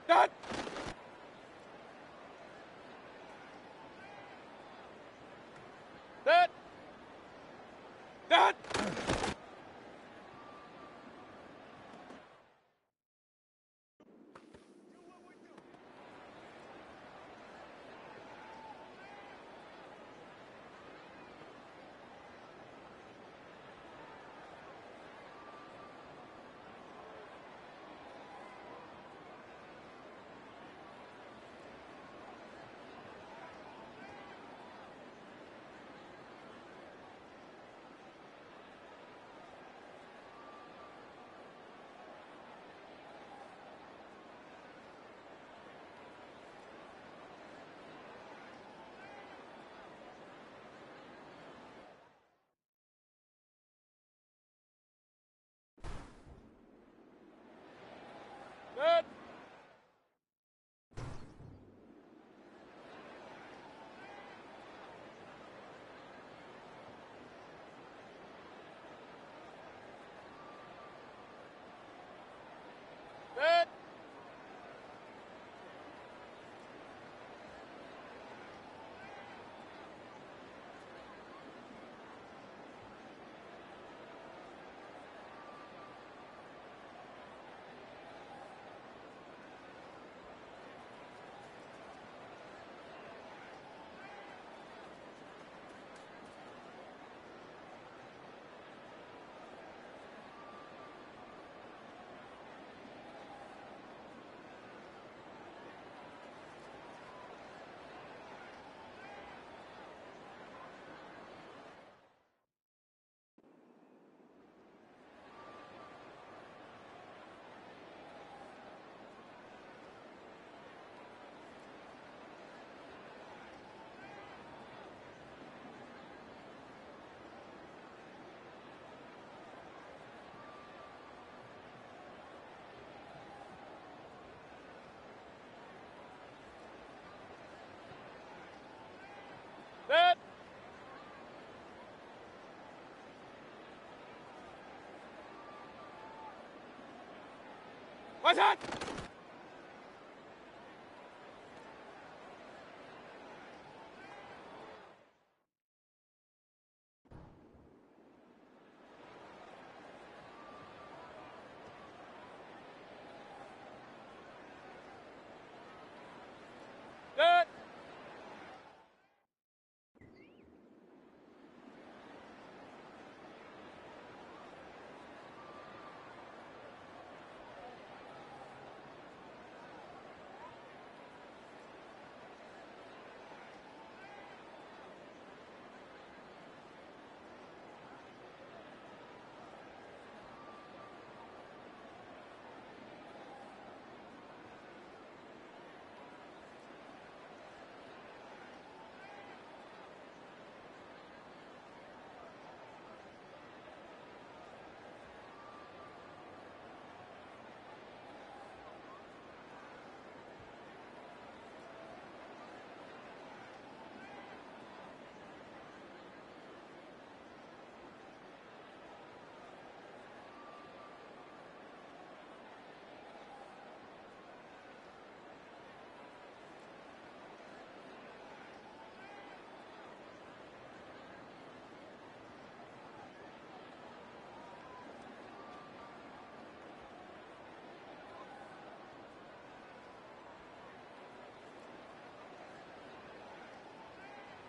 Dad! Dad! Dad! Dad! Dad! Dad! What's that? Dad!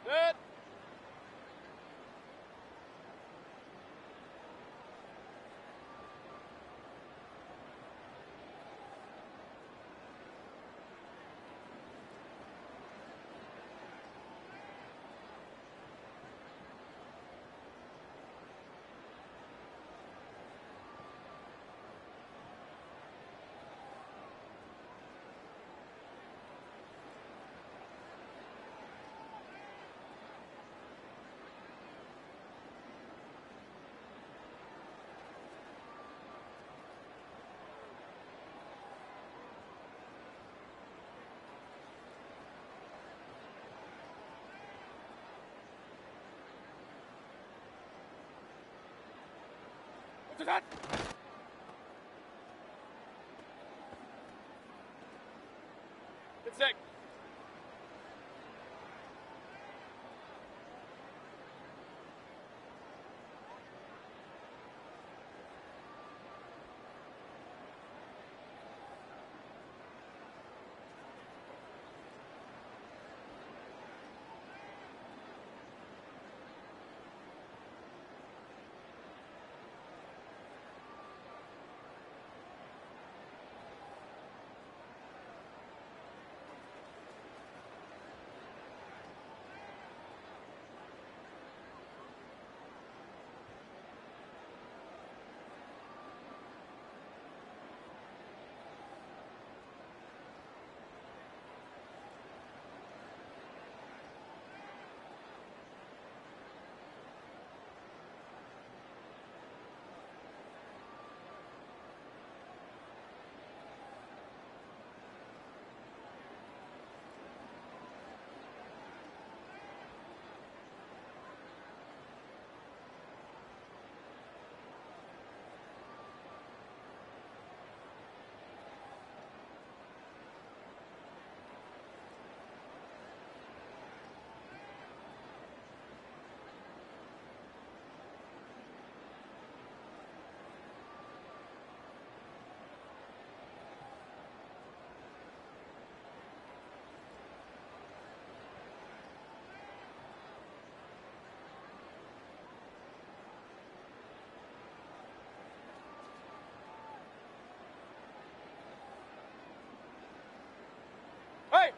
Dad! What's that?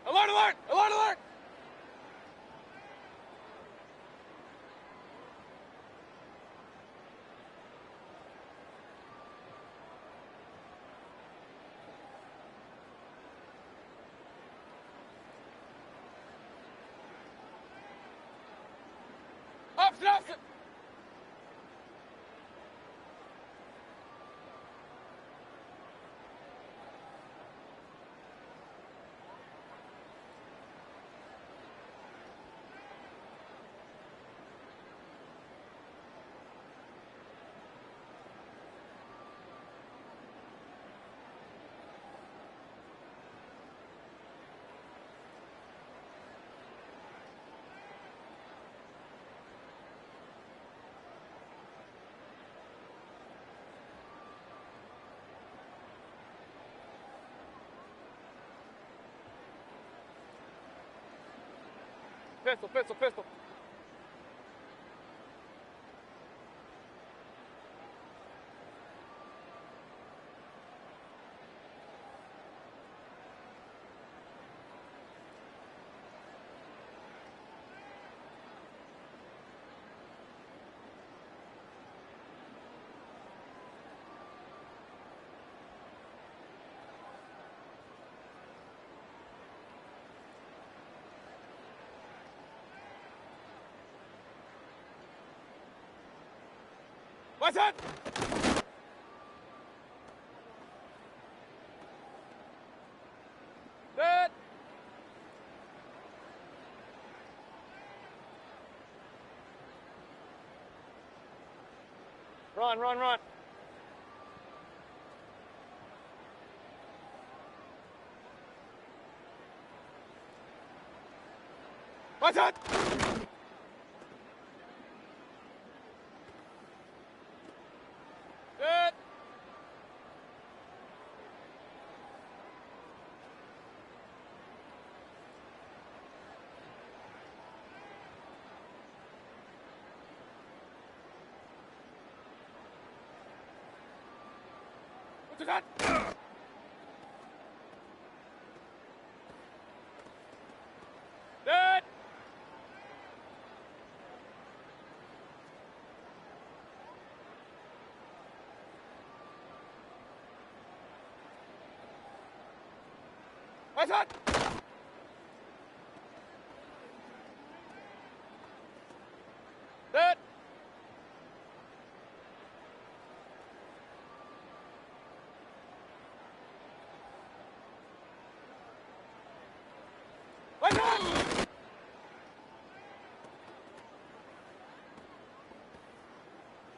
Alert, alert! Alert, alert! Opposite, opposite! Pistol, pistol, pistol. What's that? Dead. Run, run, run. What's that? Dead. What's that? Dead. What's that? Dead. What's that?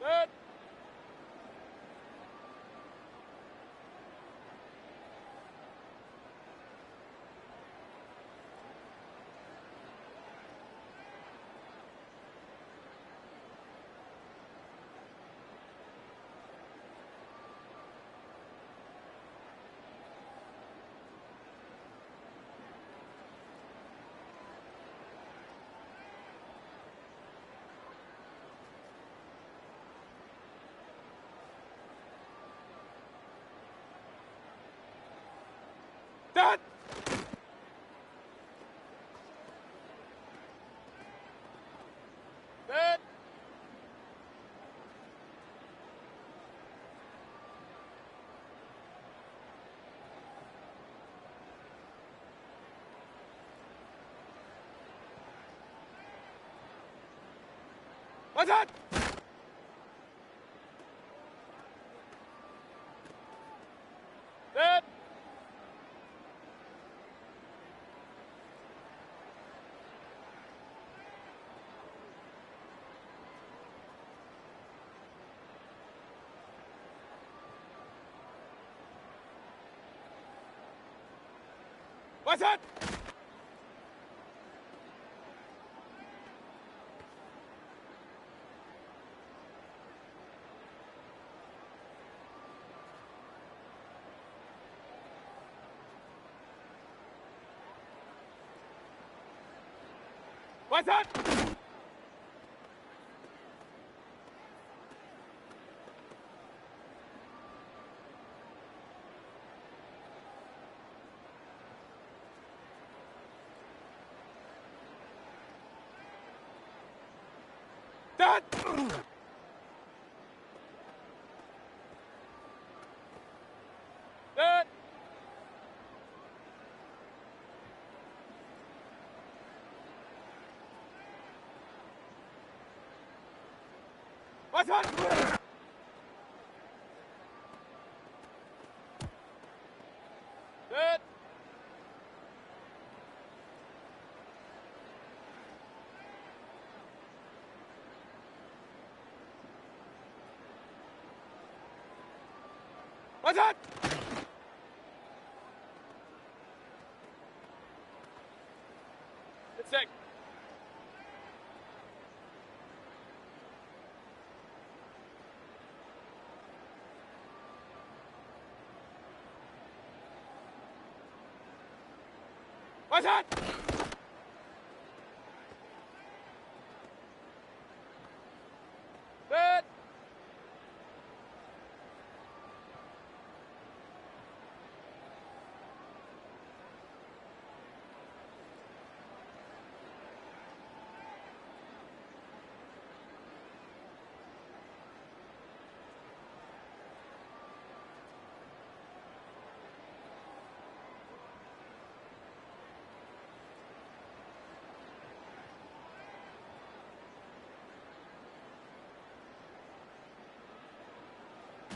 Dead. Dead. Dead. What's that? Dead. What's that? What's that? Set! Set! Was hat? Set! Was hat? It's sick. Was hat? Set!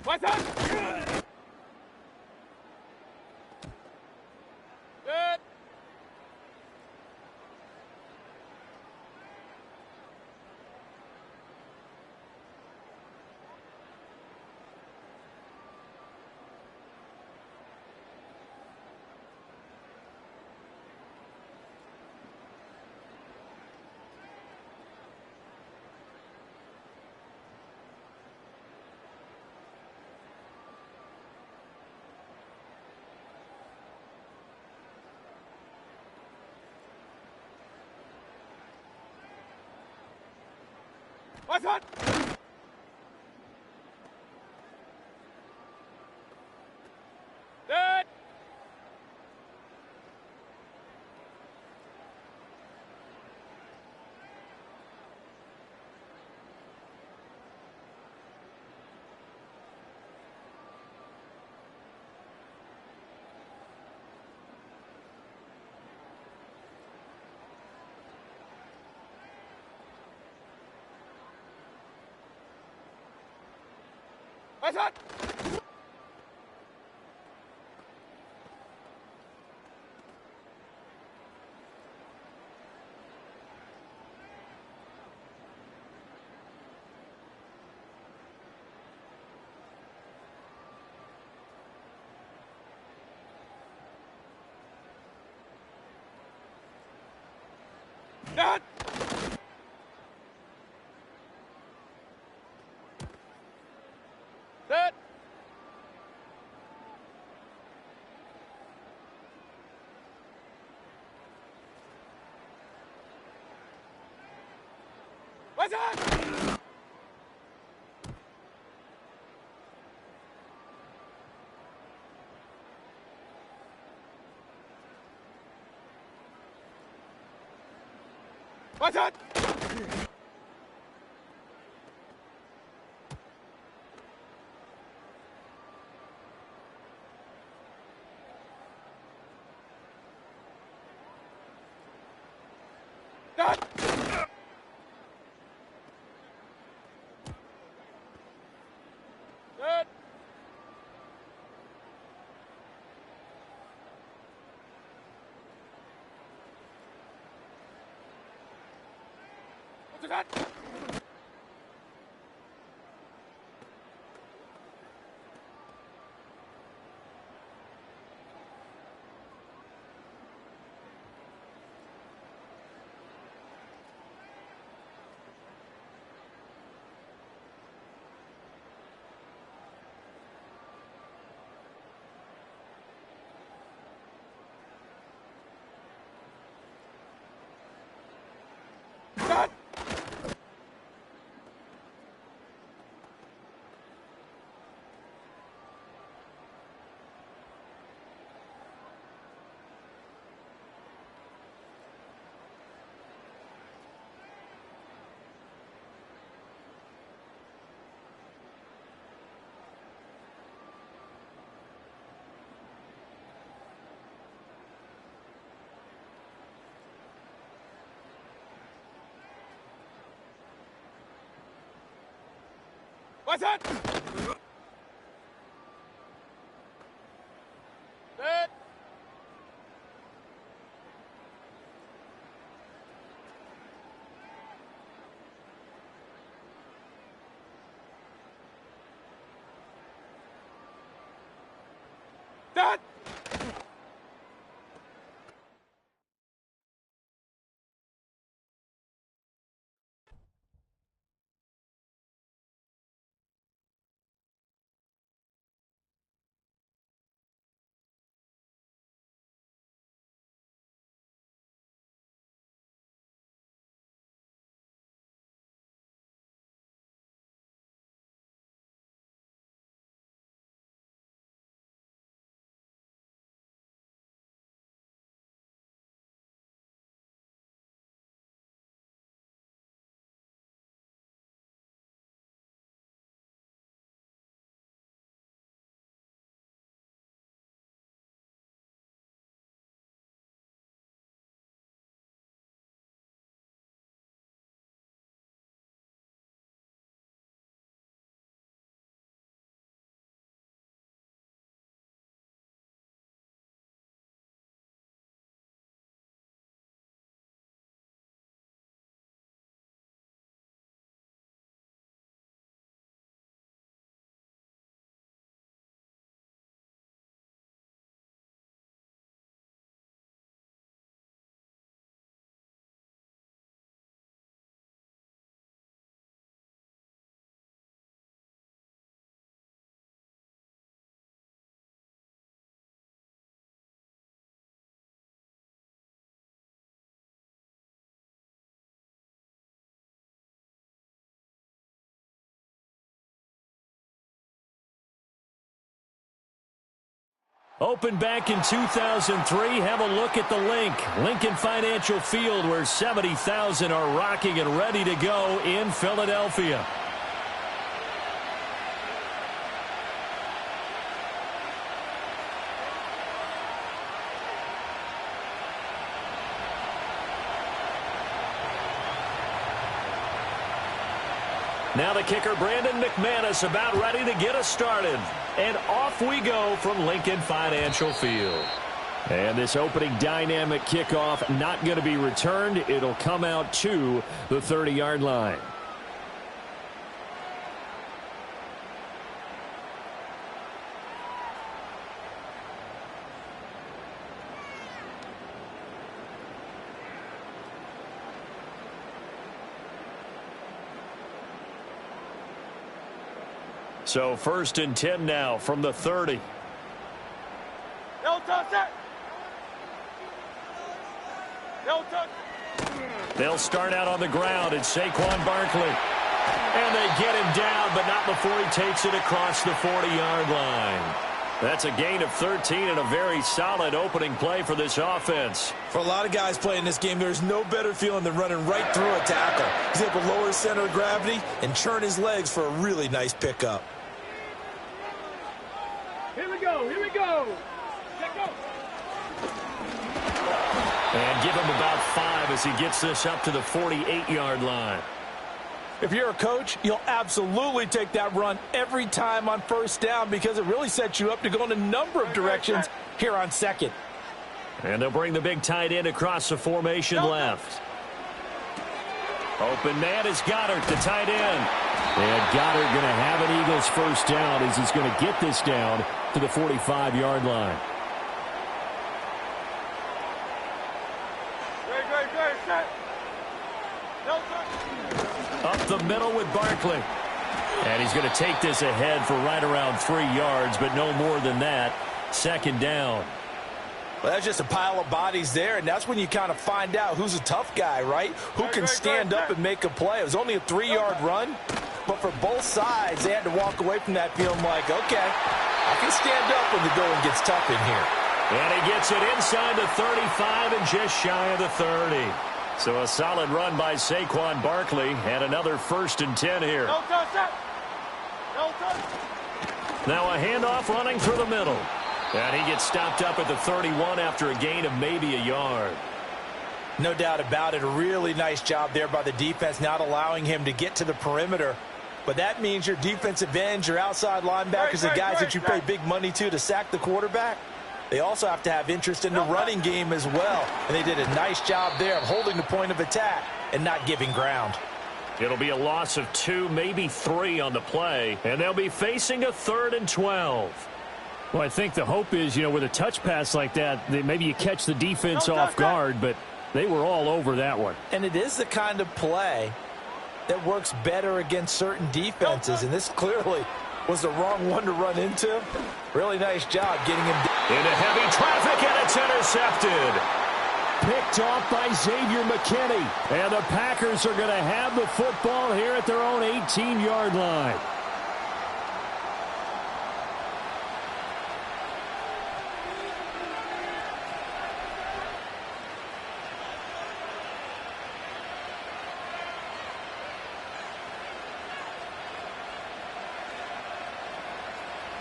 Was hat? Set! Was hat? Set! Was hat? Set! Set! Was hat? Was hat? Set! Set! Was hat? Set! What's that? Set. Set. Opened back in 2003, have a look at the link. Lincoln Financial Field, where 70,000 are rocking and ready to go in Philadelphia. Now the kicker, Brandon McManus, about ready to get us started. And off we go from Lincoln Financial Field. And this opening dynamic kickoff not going to be returned. It'll come out to the 30-yard line. So 1st and 10 now from the 30. No touch it. No touch. They'll start out on the ground. It's Saquon Barkley. And they get him down, but not before he takes it across the 40-yard line. That's a gain of 13 and a very solid opening play for this offense. For a lot of guys playing this game, there's no better feeling than running right through a tackle. He's able to lower his center of gravity and churn his legs for a really nice pickup. Here we go. Here we go. Let go. And give him about 5 as he gets this up to the 48-yard line. If you're a coach, you'll absolutely take that run every time on 1st down because it really sets you up to go in a number of directions here on 2nd. And they'll bring the big tight end across the formation left. Open man is Goddard, the tight end. And Goddard going to have an Eagles 1st down as he's going to get this down to the 45-yard line. Great, set. No touch. Up the middle with Barkley. And he's going to take this ahead for right around 3 yards, but no more than that. 2nd down. Well, that's just a pile of bodies there, and that's when you kind of find out who's a tough guy, right? Who can stand up and make a play. It was only a 3-yard run, but for both sides, they had to walk away from that feeling like, okay, I can stand up when the going gets tough in here. And he gets it inside the 35 and just shy of the 30. So a solid run by Saquon Barkley and another 1st and 10 here. No touch it. No touch. Now a handoff running through the middle. And he gets stopped up at the 31 after a gain of maybe a yard. No doubt about it. A really nice job there by the defense, not allowing him to get to the perimeter. But that means your defensive ends, your outside linebackers, the guys that you pay big money to sack the quarterback, they also have to have interest in the running game as well. And they did a nice job there of holding the point of attack and not giving ground. It'll be a loss of 2, maybe 3 on the play, and they'll be facing a 3rd and 12. Well, I think the hope is, with a touch pass like that maybe you catch the defense off guard, but they were all over that one. And it is the kind of play that works better against certain defenses, and this clearly was the wrong one to run into. Really nice job getting him into heavy traffic, and it's intercepted. Picked off by Xavier McKinney, and the Packers are going to have the football here at their own 18-yard line.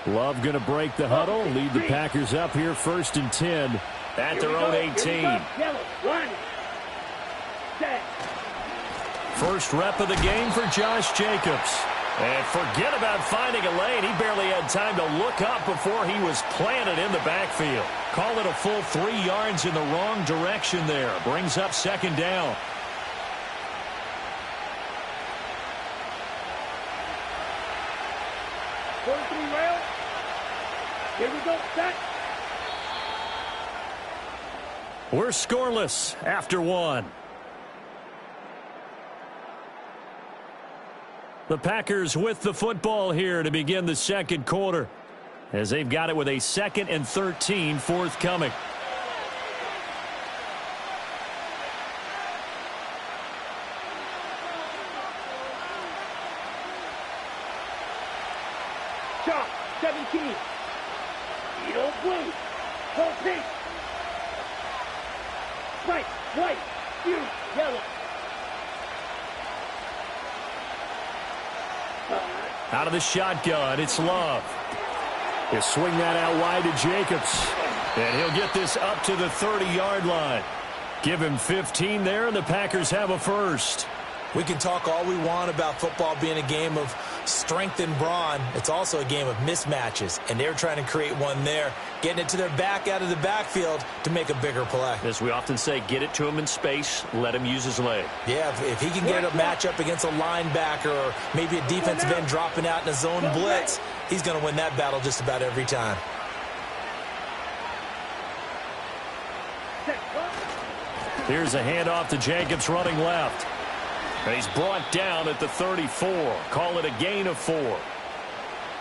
Love going to break the huddle, lead the Packers up here 1st and 10 at their own 18. First rep of the game for Josh Jacobs. And forget about finding a lane. He barely had time to look up before he was planted in the backfield. Call it a full 3 yards in the wrong direction there. Brings up 2nd down. Here we go, set. We're scoreless after 1. The Packers with the football here to begin the 2nd quarter, as they've got it with a 2nd and 13 forthcoming. Shot, 17. You don't blue. Don't pink. White, white, blue, yellow. Out of the shotgun, it's Love. He'll swing that out wide to Jacobs. And he'll get this up to the 30-yard line. Give him 15 there, and the Packers have a first. We can talk all we want about football being a game of strength and brawn. It's also a game of mismatches, and they're trying to create one there, getting it to their back out of the backfield to make a bigger play. As we often say, get it to him in space, let him use his leg. Yeah, if he can get a matchup against a linebacker or maybe a defensive end dropping out in a zone blitz, he's going to win that battle just about every time. Here's a handoff to Jacobs running left. And he's brought down at the 34. Call it a gain of 4.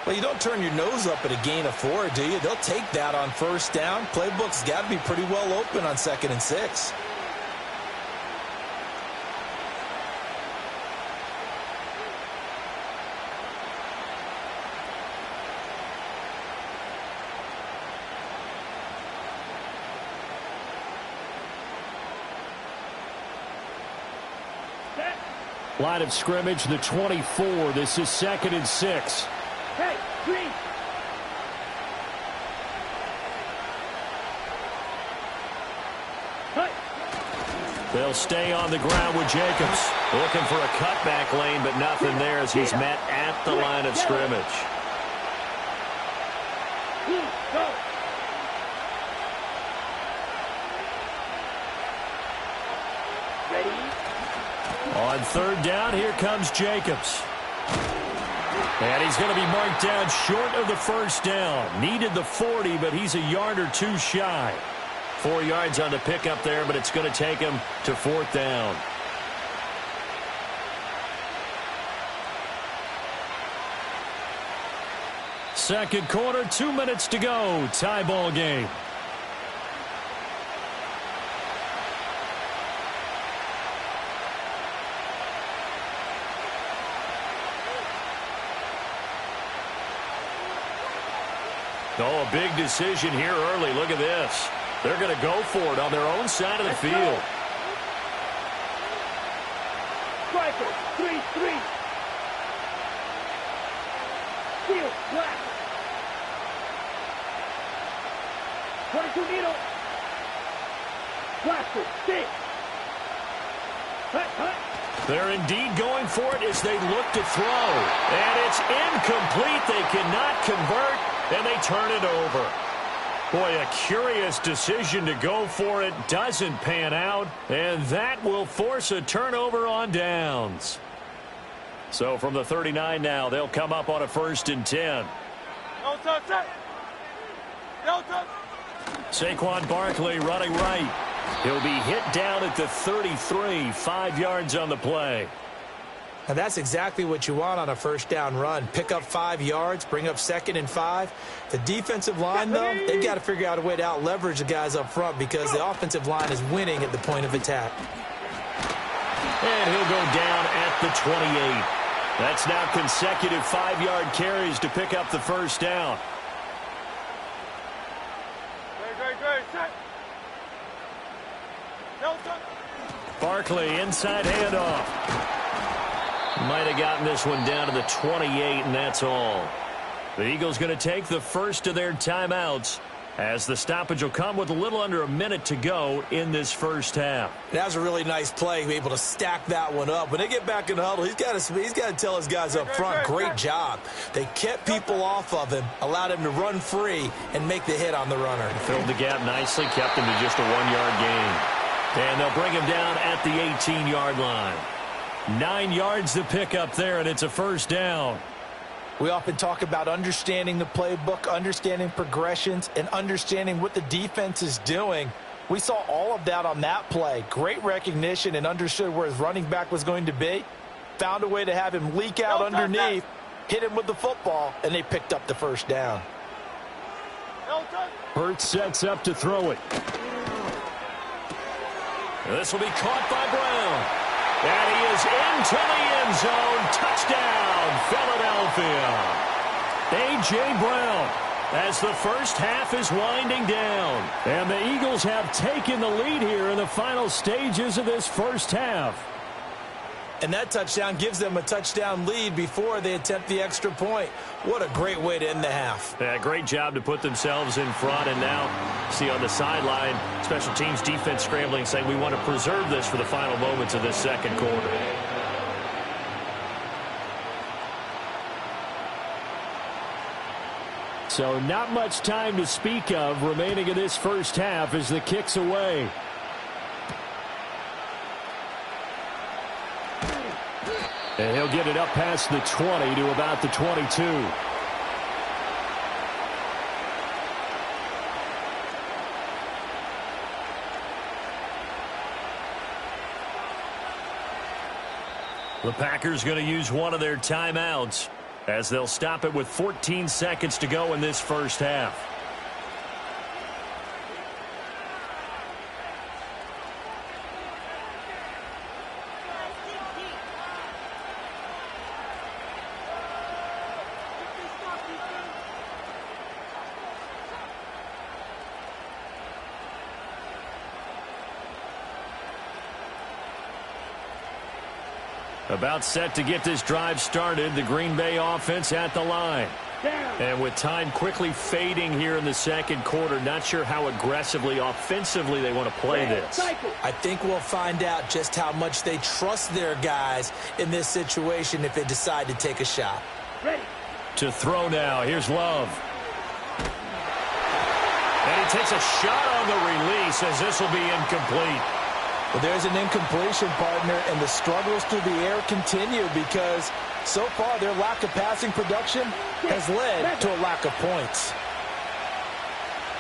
Well, you don't turn your nose up at a gain of 4, do you? They'll take that on 1st down. Playbook's got to be pretty well open on 2nd and 6. Line of scrimmage, the 24. This is 2nd and 6. Hey, green. They'll stay on the ground with Jacobs. Looking for a cutback lane, but nothing there as he's met at the line of scrimmage. Go. Ready? On 3rd down, here comes Jacobs. And he's going to be marked down short of the 1st down. Needed the 40, but he's a yard or 2 shy. 4 yards on the pickup there, but it's going to take him to 4th down. Second quarter, 2 minutes to go. Tie ball game. Oh, a big decision here early. Look at this. They're going to go for it on their own side of the field. Striker, 3-3. Field, black. 22 needle. Blaster, 6. Hut, hut. They're indeed going for it as they look to throw. And it's incomplete. They cannot convert, and they turn it over. Boy, a curious decision to go for it. Doesn't pan out, and that will force a turnover on downs. So from the 39 now, they'll come up on a 1st and 10. No touch. No touch. Saquon Barkley running right. He'll be hit down at the 33, 5 yards on the play. Now that's exactly what you want on a 1st down run. Pick up 5 yards, bring up 2nd and 5. The defensive line, though, they've got to figure out a way to out-leverage the guys up front because the offensive line is winning at the point of attack. And he'll go down at the 28. That's now consecutive 5-yard carries to pick up the 1st down. Great. No touch. Barkley, inside handoff. Might have gotten this one down to the 28, and that's all. The Eagles going to take the first of their timeouts as the stoppage will come with a little under a minute to go in this 1st half. That was a really nice play, able to stack that one up. When they get back in the huddle, he's got to tell his guys up front, great job. They kept people off of him, allowed him to run free and make the hit on the runner. Filled the gap nicely, kept him to just a 1-yard gain. And they'll bring him down at the 18-yard line. 9 yards to pick up there, and it's a 1st down. We often talk about understanding the playbook, understanding progressions, and understanding what the defense is doing. We saw all of that on that play. Great recognition and understood where his running back was going to be. Found a way to have him leak out underneath, hit him with the football, and they picked up the 1st down. Hurts sets up to throw it. This will be caught by Brown. And he is into the end zone. Touchdown, Philadelphia. A.J. Brown as the 1st half is winding down. And the Eagles have taken the lead here in the final stages of this 1st half. And that touchdown gives them a touchdown lead before they attempt the extra point. What a great way to end the half. Yeah, great job to put themselves in front. And now, see on the sideline, special teams defense scrambling, saying we want to preserve this for the final moments of this 2nd quarter. So not much time to speak of remaining in this 1st half as the kick's away. And he'll get it up past the 20 to about the 22. The Packers going to use one of their timeouts as they'll stop it with 14 seconds to go in this 1st half. About set to get this drive started. The Green Bay offense at the line. And with time quickly fading here in the 2nd quarter, not sure how aggressively, offensively they want to play this. I think we'll find out just how much they trust their guys in this situation if they decide to take a shot. Ready. To throw now. Here's Love. And he takes a shot on the release as this will be incomplete. Well, there's an incompletion, partner, and the struggles through the air continue because so far their lack of passing production has led to a lack of points.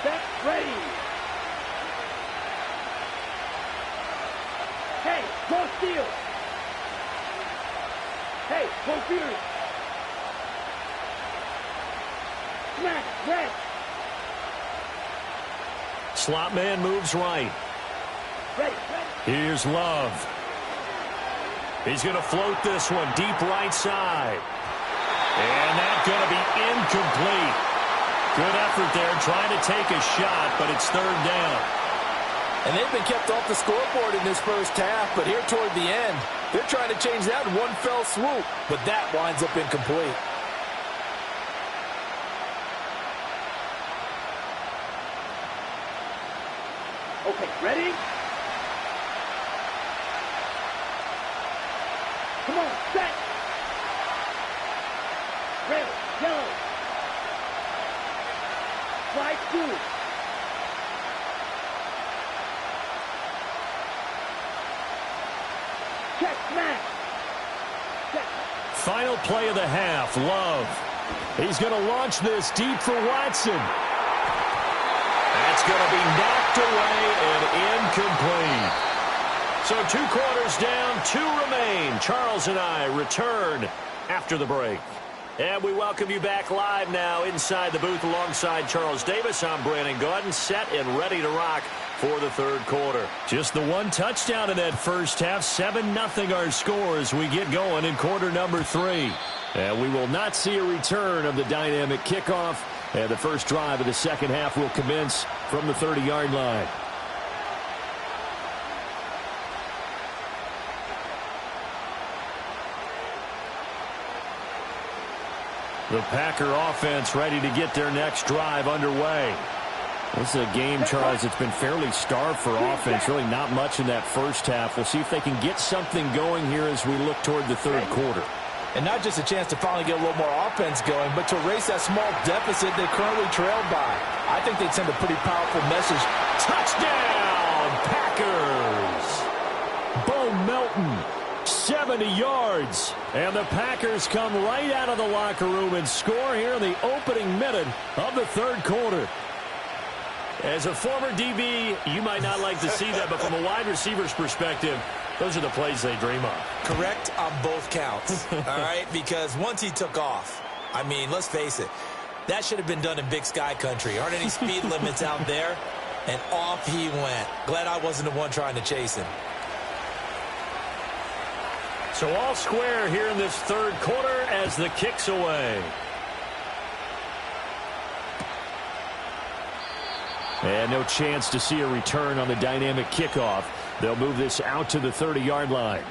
Set, ready. Hey, go steal. Hey, go furious. Smash, red. Slot man moves right. Ready. Here's Love. He's going to float this one deep right side. And that's going to be incomplete. Good effort there trying to take a shot, but it's 3rd down. And they've been kept off the scoreboard in this 1st half, but here toward the end, they're trying to change that in one fell swoop, but that winds up incomplete. Okay, ready? Set. Red, yellow. Slide through. Check, smash. Check. Final play of the half, Love. He's going to launch this deep for Watson. That's going to be knocked away and incomplete. So 2 quarters down, 2 remain. Charles and I return after the break. And we welcome you back live now inside the booth alongside Charles Davis. I'm Brandon Gaudin, set and ready to rock for the 3rd quarter. Just the 1 touchdown in that first half. 7-0 our score as we get going in quarter number 3. And we will not see a return of the dynamic kickoff. And the first drive of the second half will commence from the 30-yard line. The Packer offense ready to get their next drive underway. This is a game, Charles, that's been fairly starved for offense. Really not much in that first half. We'll see if they can get something going here as we look toward the 3rd quarter. And not just a chance to finally get a little more offense going, but to erase that small deficit they currently trailed by. I think they'd send a pretty powerful message. Touchdown, Packers! Bo Melton, 70 yards. And the Packers come right out of the locker room and score here in the opening minute of the 3rd quarter. As a former DB, you might not like to see that, but from a wide receiver's perspective, those are the plays they dream of. Correct on both counts, all right? Because once he took off, I mean, let's face it, that should have been done in Big Sky country. Aren't any speed limits out there? And off he went. Glad I wasn't the one trying to chase him. So all square here in this 3rd quarter as the kick's away. And no chance to see a return on the dynamic kickoff. They'll move this out to the 30-yard line.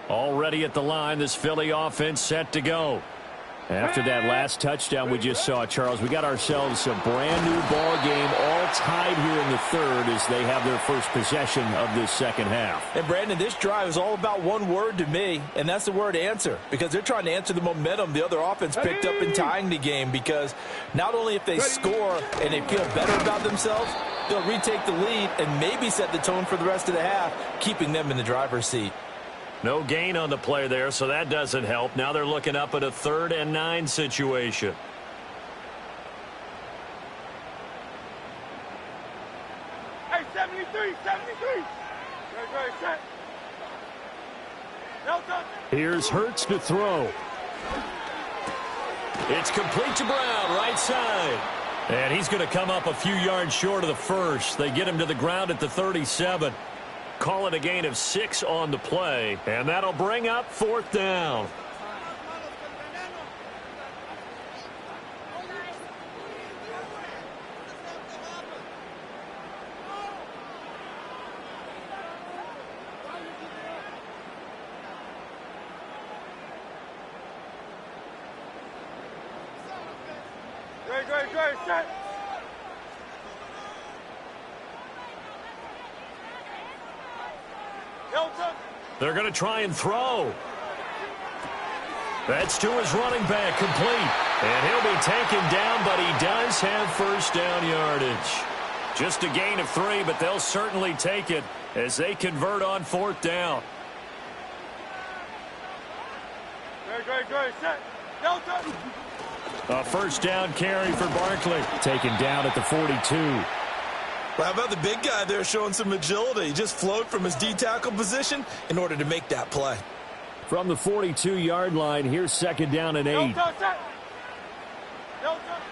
Already at the line, this Philly offense set to go. After that last touchdown we just saw, Charles, we got ourselves a brand-new ball game, all tied here in the 3rd as they have their first possession of this second half. And, Brandon, this drive is all about one word to me, and that's the word answer, because they're trying to answer the momentum the other offense picked up in tying the game, because not only if they score and they feel better about themselves, they'll retake the lead and maybe set the tone for the rest of the half, keeping them in the driver's seat. No gain on the play there, so that doesn't help. Now they're looking up at a 3rd and 9 situation. Hey, 73. Set. Here's Hurts to throw. It's complete to Brown, right side. And he's going to come up a few yards short of the first. They get him to the ground at the 37. Call it a gain of 6 on the play, and that'll bring up 4th down. Great, set. They're going to try and throw. That's to his running back, complete. And he'll be taken down, but he does have first down yardage. Just a gain of 3, but they'll certainly take it as they convert on 4th down. Great, set. Delta. A first down carry for Barkley. Taken down at the 42. Well, how about the big guy there showing some agility? He just flowed from his D-tackle position in order to make that play. From the 42-yard line, here's 2nd down and 8.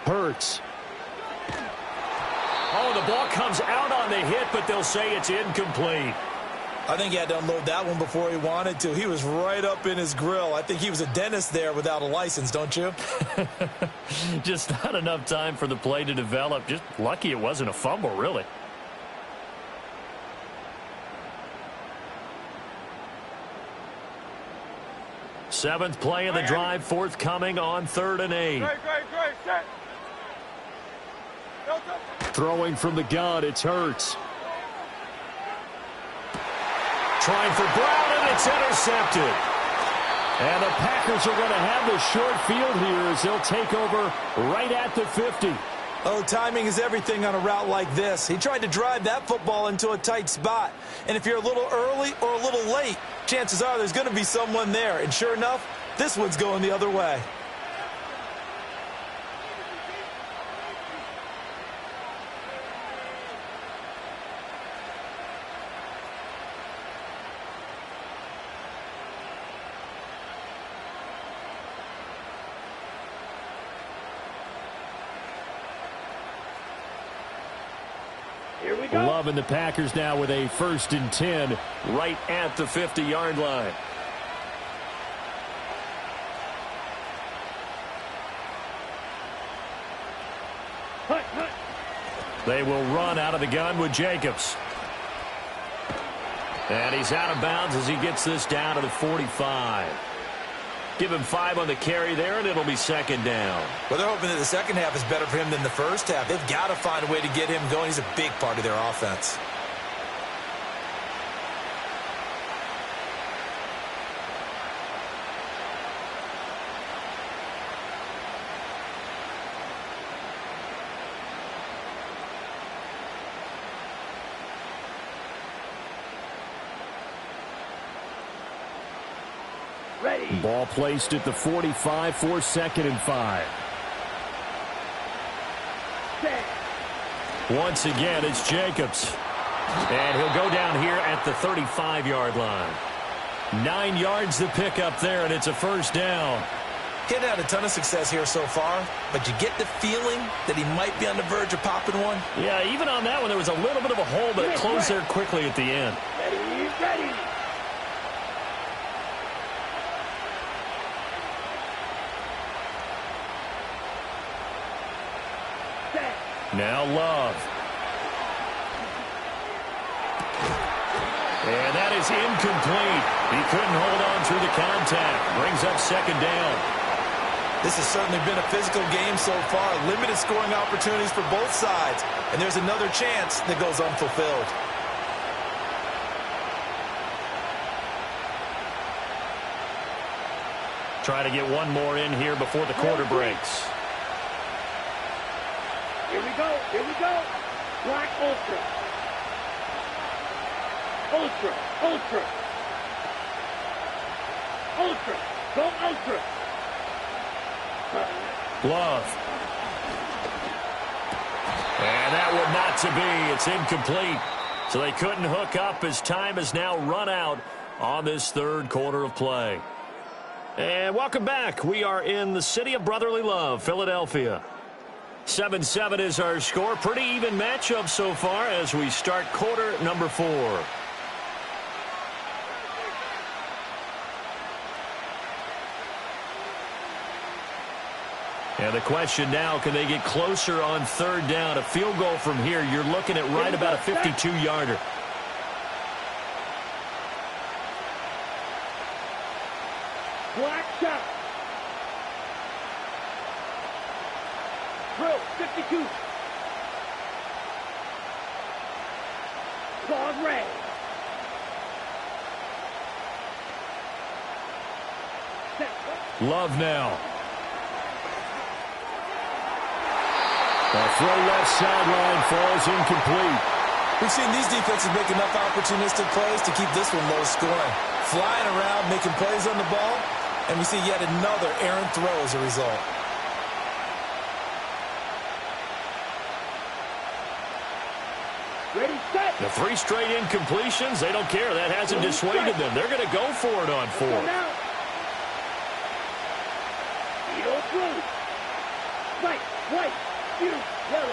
Hurts. Oh, the ball comes out on the hit, but they'll say it's incomplete. I think he had to unload that one before he wanted to. He was right up in his grill. I think he was a dentist there without a license, don't you? Just not enough time for the play to develop. Just lucky it wasn't a fumble, really. Seventh play of the drive forthcoming on 3rd and 8. Great, set. Delta. Throwing from the gun, it's Hurts. Trying for Brown, and it's intercepted. And the Packers are going to have the short field here as they'll take over right at the 50. Oh, timing is everything on a route like this. He tried to drive that football into a tight spot. And if you're a little early or a little late, chances are there's going to be someone there. And sure enough, this one's going the other way. Here we go. Love and the Packers now with a 1st and 10 right at the 50-yard line. They will run out of the gun with Jacobs. And he's out of bounds as he gets this down to the 45. Give him 5 on the carry there, and it'll be 2nd down. Well, they're hoping that the second half is better for him than the first half. They've got to find a way to get him going. He's a big part of their offense. Ready. Ball placed at the 45 for 2nd and 5. Set. Once again, it's Jacobs. And he'll go down here at the 35-yard line. 9 yards to pick up there, and it's a 1st down. He hadn't had a ton of success here so far, but you get the feeling that he might be on the verge of popping one. Yeah, even on that one, there was a little bit of a hole, but it closed there quickly at the end. Ready. Now Love. And that is incomplete. He couldn't hold on through the contact. Brings up 2nd down. This has certainly been a physical game so far. Limited scoring opportunities for both sides. And there's another chance that goes unfulfilled. Try to get one more in here before the quarter breaks. Here we go. Black Ultra. Go Ultra. Love. And that one not to be. It's incomplete. So they couldn't hook up as time has now run out on this 3rd quarter of play. And welcome back. We are in the city of brotherly love, Philadelphia. 7-7 is our score. Pretty even matchup so far as we start quarter number 4. And the question now, can they get closer on 3rd down? A field goal from here, you're looking at right about a 52-yarder. Black shot. Drill, 52. Claws red. Love now. A throw left sideline falls incomplete. We've seen these defenses make enough opportunistic plays to keep this one low scoring. Flying around, making plays on the ball, and we see yet another errant throw as a result. Ready, set. The 3 straight incompletions, they don't care. That hasn't dissuaded them. They're going to go for it on 4th. Field blue. White, yellow.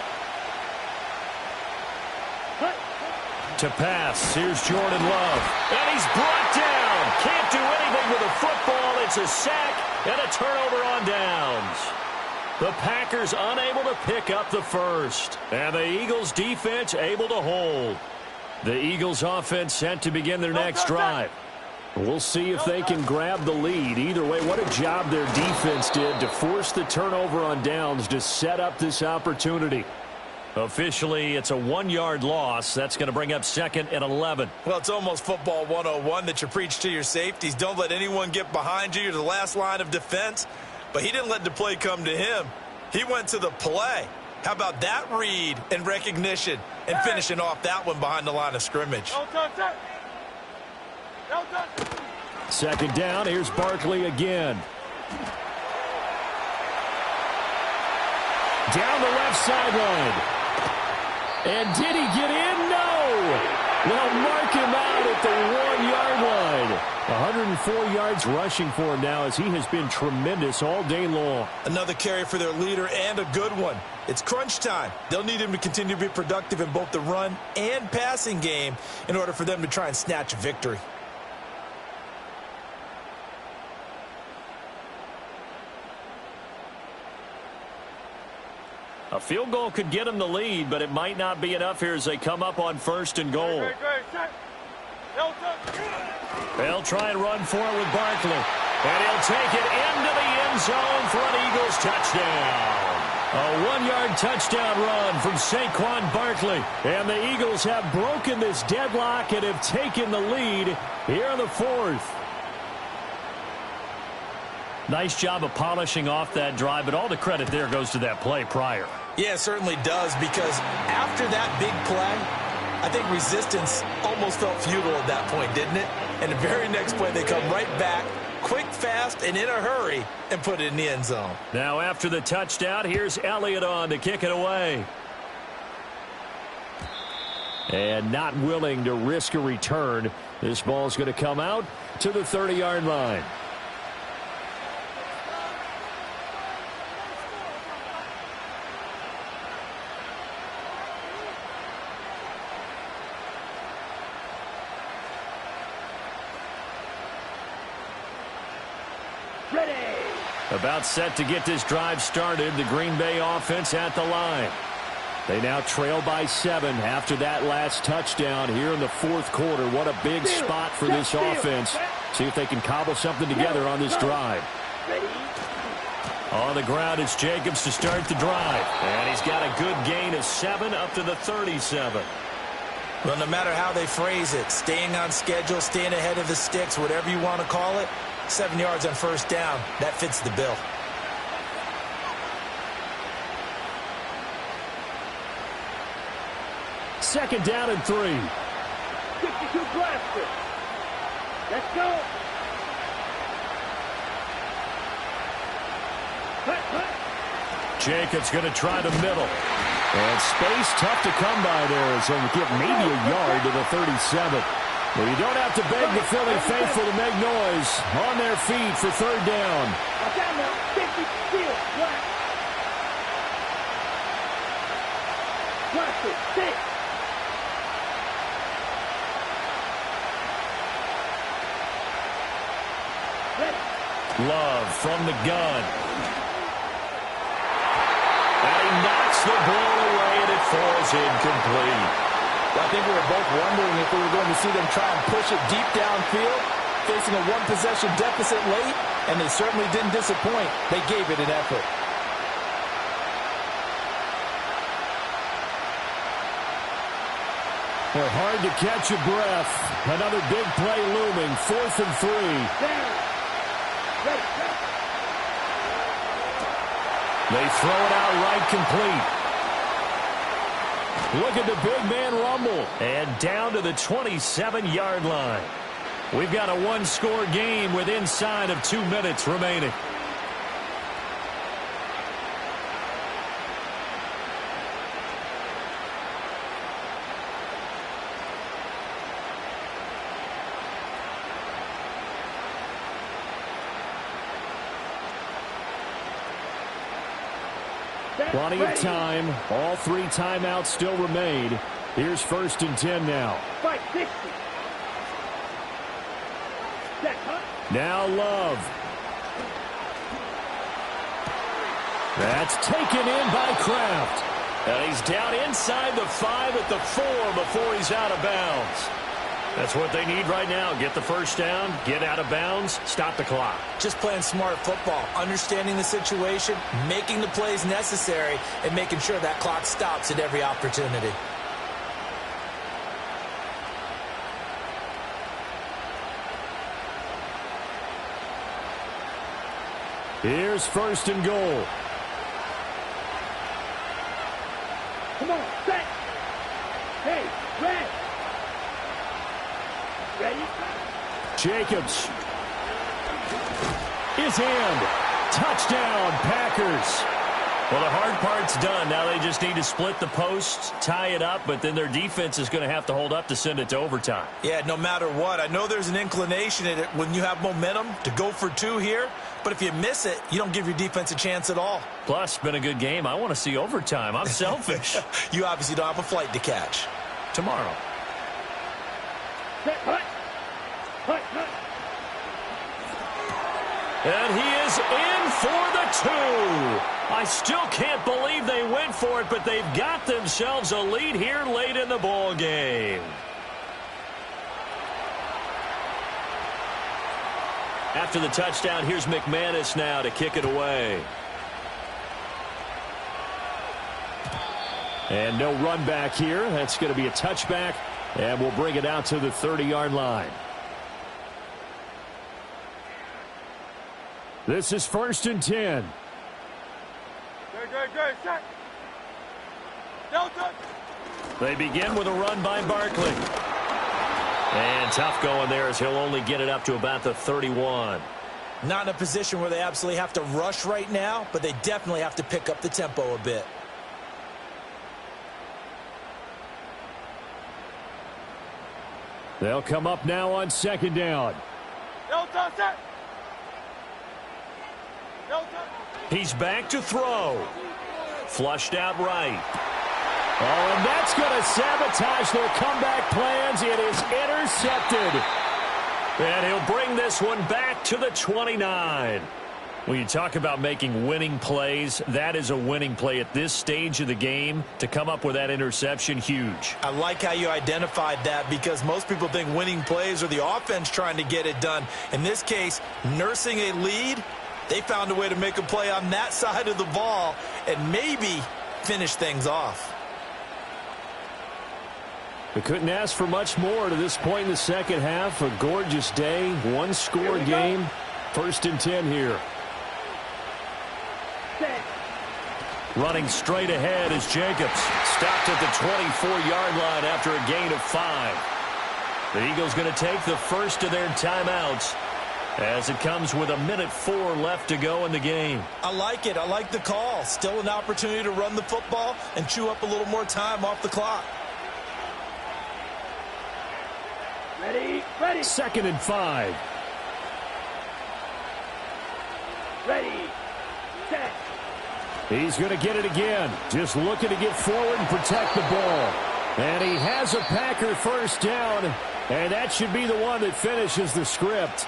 Cut. To pass, here's Jordan Love. And he's brought down. Can't do anything with a football. It's a sack and a turnover on downs. The Packers unable to pick up the 1st. And the Eagles defense able to hold. The Eagles offense set to begin their next drive. We'll see if they can grab the lead. Either way, what a job their defense did to force the turnover on downs to set up this opportunity. Officially, it's a 1-yard loss. That's going to bring up 2nd and 11. Well, it's almost football 101 that you preach to your safeties. Don't let anyone get behind you. You're the last line of defense. But he didn't let the play come to him. He went to the play. How about that read and recognition and finishing off that one behind the line of scrimmage? Second down, here's Barkley again. Down the left sideline. And did he get in? No! Well, mark him out at the 1-yard line. 104 yards rushing for him now as he has been tremendous all day long. Another carry for their leader and a good one. It's crunch time. They'll need him to continue to be productive in both the run and passing game in order for them to try and snatch a victory. A field goal could get them the lead, but it might not be enough here as they come up on 1st and goal. They'll try and run for it with Barkley. And he'll take it into the end zone for an Eagles touchdown. A 1-yard touchdown run from Saquon Barkley. And the Eagles have broken this deadlock and have taken the lead here in the 4th. Nice job of polishing off that drive, but all the credit there goes to that play prior. Yeah, it certainly does, because after that big play, I think resistance almost felt futile at that point, didn't it? And the very next play, they come right back, quick, fast, and in a hurry, and put it in the end zone. Now after the touchdown, here's Elliott on to kick it away. And not willing to risk a return. This ball's going to come out to the 30-yard line. About set to get this drive started. The Green Bay offense at the line. They now trail by 7 after that last touchdown here in the 4th quarter. What a big spot for this offense. See if they can cobble something together on this drive. On the ground, it's Jacobs to start the drive. And he's got a good gain of 7 up to the 37. Well, no matter how they phrase it, staying on schedule, staying ahead of the sticks, whatever you want to call it, 7 yards on 1st down, that fits the bill. Second down and 3. 62 blaster. Let's go. Jacobs going to try the middle. And space tough to come by there. So we get maybe a yard to the 37. Well, you don't have to beg the Philly faithful to make noise. On their feet for 3rd down. Watch out now. 50 steal. Black. Blaster. 6. Ready. Love from the gun. And he knocks the ball away, and it falls incomplete. I think we were both wondering if we were going to see them try and push it deep downfield, facing a 1-possession deficit late, and they certainly didn't disappoint. They gave it an effort. They're hard to catch a breath. Another big play looming. 4th and 3. Down. Ready. They throw it out right complete. Look at the big man rumble. And down to the 27-yard line. We've got a 1-score game with inside of 2 minutes remaining. Plenty of time. All 3 timeouts still remain. Here's 1st and 10 now. Fight 60. Set, huh? Now Love. That's taken in by Kraft. And he's down inside the 5 at the 4 before he's out of bounds. That's what they need right now. Get the first down, get out of bounds, stop the clock. Just playing smart football, understanding the situation, making the plays necessary, and making sure that clock stops at every opportunity. Here's first and goal. Come on, set. Hey, red. Ready? Jacobs. His hand. Touchdown, Packers. Well, the hard part's done. Now they just need to split the posts, tie it up, but then their defense is going to have to hold up to send it to overtime. Yeah, no matter what. I know there's an inclination in it when you have momentum to go for two here, but if you miss it, you don't give your defense a chance at all. Plus, it's been a good game. I want to see overtime. I'm selfish. You obviously don't have a flight to catch. Tomorrow. Set, hut. Hut, hut. And he is in for the 2. I still can't believe they went for it, but they've got themselves a lead here late in the ball game. After the touchdown, here's McManus now to kick it away. And no run back here. That's going to be a touchback, and we'll bring it out to the 30-yard line. This is first and 10. Good, set. Delta. They begin with a run by Barkley. And tough going there as he'll only get it up to about the 31. Not in a position where they absolutely have to rush right now, but they definitely have to pick up the tempo a bit. They'll come up now on second down. Delta, set. Delta. He's back to throw. Flushed out right. Oh, and that's going to sabotage their comeback plans. It is intercepted. And he'll bring this one back to the 29. When you talk about making winning plays, that is a winning play at this stage of the game. To come up with that interception, huge. I like how you identified that because most people think winning plays are the offense trying to get it done. In this case, nursing a lead, they found a way to make a play on that side of the ball and maybe finish things off. We couldn't ask for much more to this point in the second half. A gorgeous day, one-score game. First and 10 here. Set. Running straight ahead is Jacobs. Stopped at the 24-yard line after a gain of 5. The Eagles going to take the first of their timeouts as it comes with 1:04 left to go in the game. I like it. I like the call. Still an opportunity to run the football and chew up a little more time off the clock. Ready, ready, Second and 5. ready, set. He's going to get it again. Just looking to get forward and protect the ball. And he has a Packer first down. And that should be the one that finishes the script.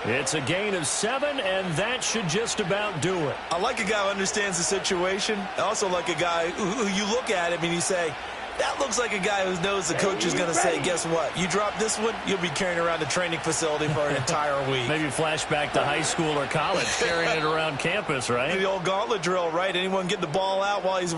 It's a gain of 7, and that should just about do it. I like a guy who understands the situation. I also like a guy who you look at him and you say, that looks like a guy who knows the coach is going to say, guess what? You drop this one, you'll be carrying around the training facility for an entire week. Maybe flashback to high school or college, carrying it around campus, right? The old gauntlet drill, right? Anyone get the ball out while he's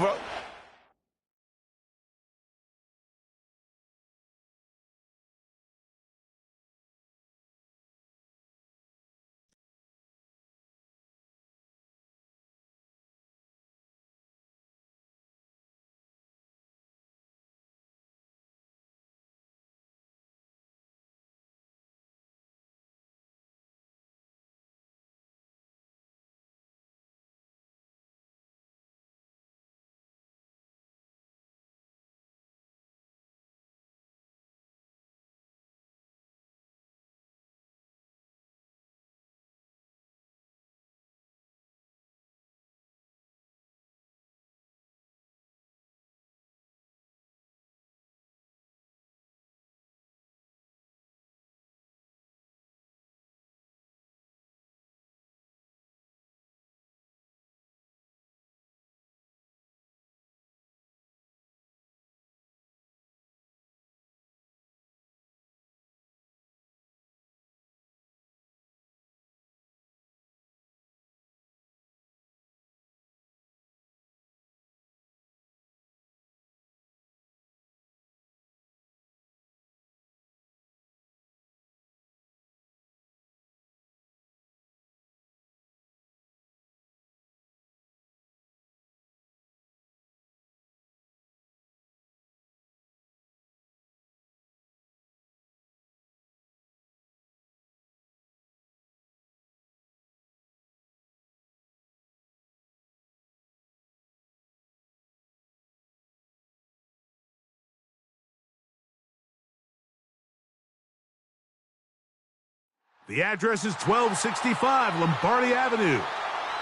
The address is 1265 Lombardi Avenue.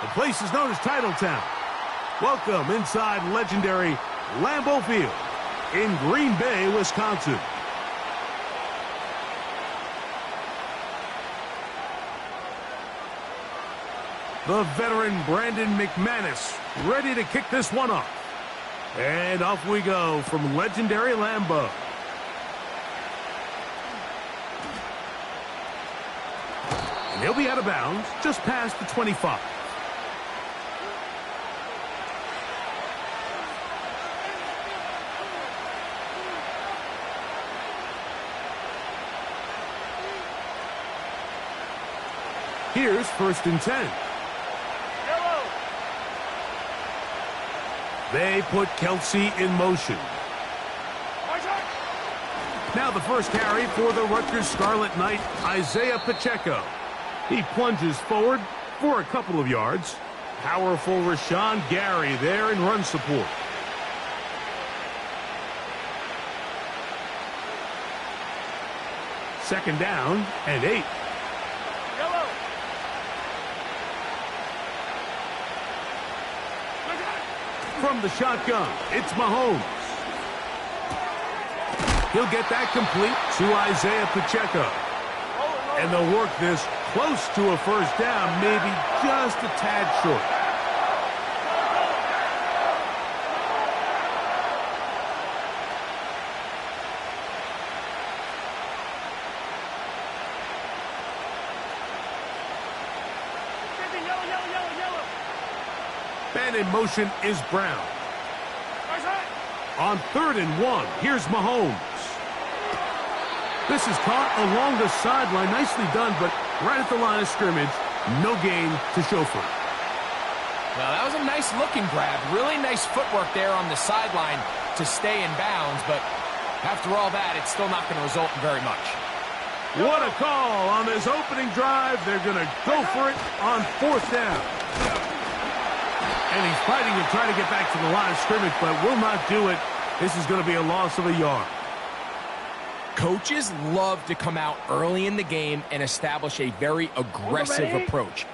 The place is known as Titletown. Welcome inside legendary Lambeau Field in Green Bay, Wisconsin. The veteran Brandon McManus ready to kick this one off. And off we go from legendary Lambeau. And he'll be out of bounds just past the 25. Here's 1st and 10. They put Kelsey in motion. Now the first carry for the Rutgers Scarlet Knight, Isaiah Pacheco. He plunges forward for a couple of yards. Powerful Rashawn Gary there in run support. Second down and 8. From the shotgun, it's Mahomes. He'll get that complete to Isaiah Pacheco. And they'll work this close to a first down, maybe just a tad short. Man in motion is Brown. On 3rd and 1, here's Mahomes. This is caught along the sideline. Nicely done, but right at the line of scrimmage, no gain to show for it. Well, that was a nice looking grab. Really nice footwork there on the sideline to stay in bounds, but after all that, it's still not going to result in very much. What a call on this opening drive. They're going to go for it on 4th down. And he's fighting and trying to get back to the line of scrimmage, but will not do it. This is going to be a loss of a yard. Coaches love to come out early in the game and establish a very aggressive approach.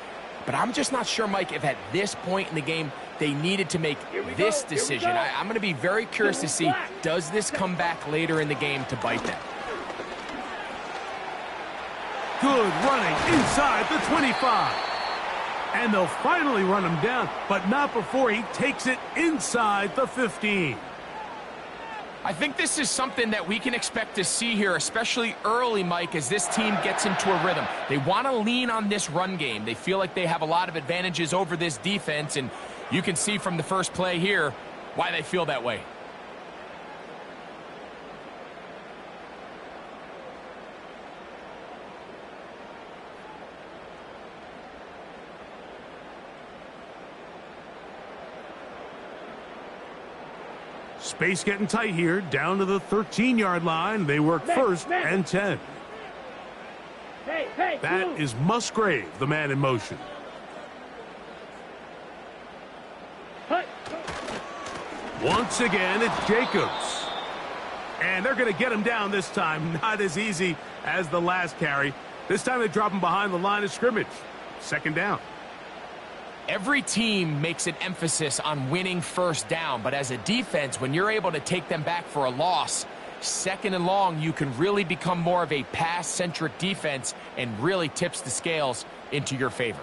But I'm just not sure, Mike, if at this point in the game they needed to make this decision. I'm going to be very curious to see, does this come back later in the game to bite them? Good running inside the 25. And they'll finally run him down, but not before he takes it inside the 15. I think this is something that we can expect to see here, especially early, Mike, as this team gets into a rhythm. They want to lean on this run game. They feel like they have a lot of advantages over this defense, and you can see from the first play here why they feel that way. Space getting tight here, down to the 13-yard line. They work 1st and 10. That is Musgrave, the man in motion. Once again, it's Jacobs. And they're going to get him down this time. Not as easy as the last carry. This time they drop him behind the line of scrimmage. 2nd down. Every team makes an emphasis on winning 1st down, but as a defense, when you're able to take them back for a loss, 2nd and long, you can really become more of a pass-centric defense and really tips the scales into your favor.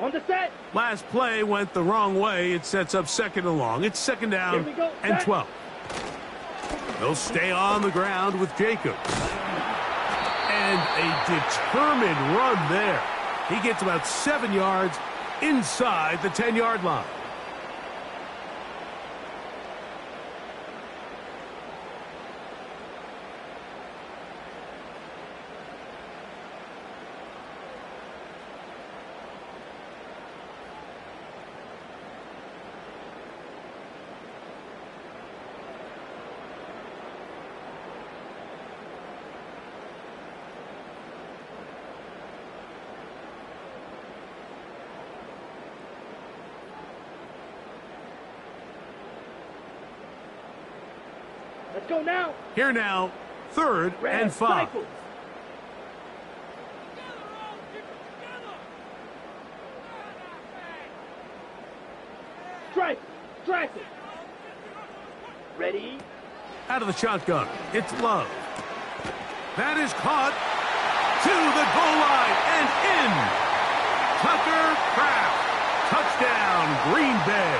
On the set. Last play went the wrong way. It sets up 2nd and long. It's 2nd down and 12. They'll stay on the ground with Jacobs. And a determined run there. He gets about 7 yards inside the 10-yard line. Let's go now. Here now, 3rd and 5. Strike. Strike it. Ready. Out of the shotgun, it's Love. That is caught to the goal line and in. Tucker Kraft. Touchdown, Green Bay.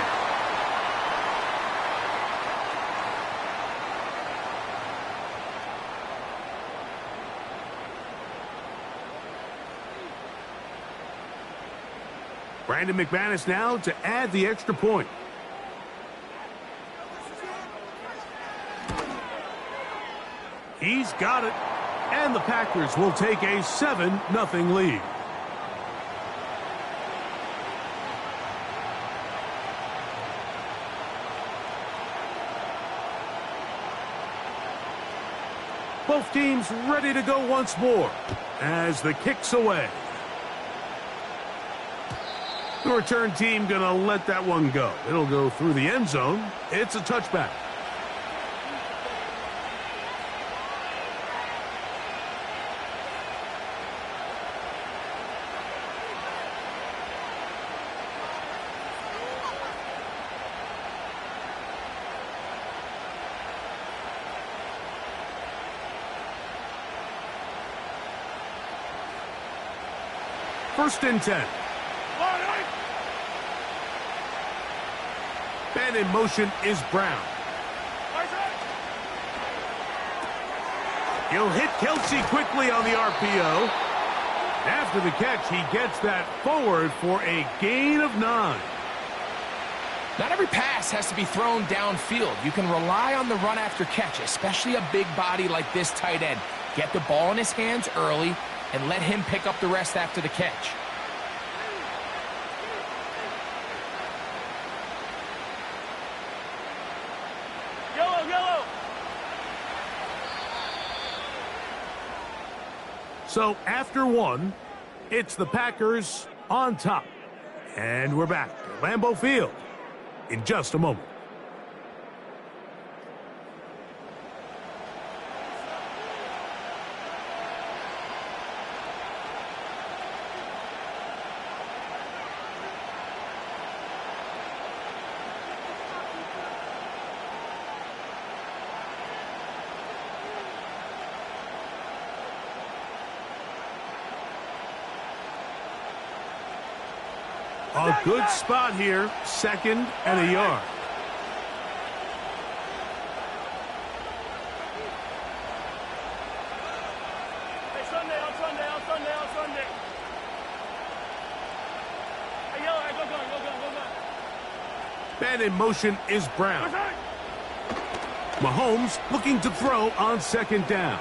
Brandon McManus now to add the extra point. He's got it. And the Packers will take a 7-0 lead. Both teams ready to go once more as the kick's away. The return team going to let that one go. It'll go through the end zone. It's a touchback. First and 10. Man in motion is Brown. He'll hit Kelsey quickly on the RPO. After the catch, he gets that forward for a gain of 9. Not every pass has to be thrown downfield. You can rely on the run after catch, especially a big body like this tight end. Get the ball in his hands early and let him pick up the rest after the catch. So after one, it's the Packers on top. And we're back to Lambeau Field in just a moment. A good spot here, 2nd and a yard. Hey, Sunday, on Sunday. Hey, yo, go gun. Man in motion is Brown. Mahomes looking to throw on 2nd down.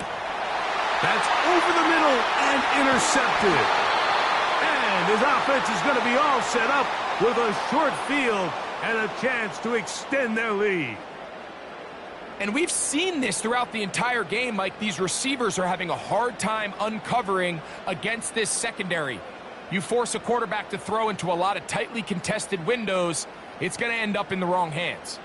That's over the middle and intercepted. And his offense is going to be all set up with a short field and a chance to extend their lead. And we've seen this throughout the entire game, Mike. These receivers are having a hard time uncovering against this secondary. You force a quarterback to throw into a lot of tightly contested windows, it's going to end up in the wrong hands.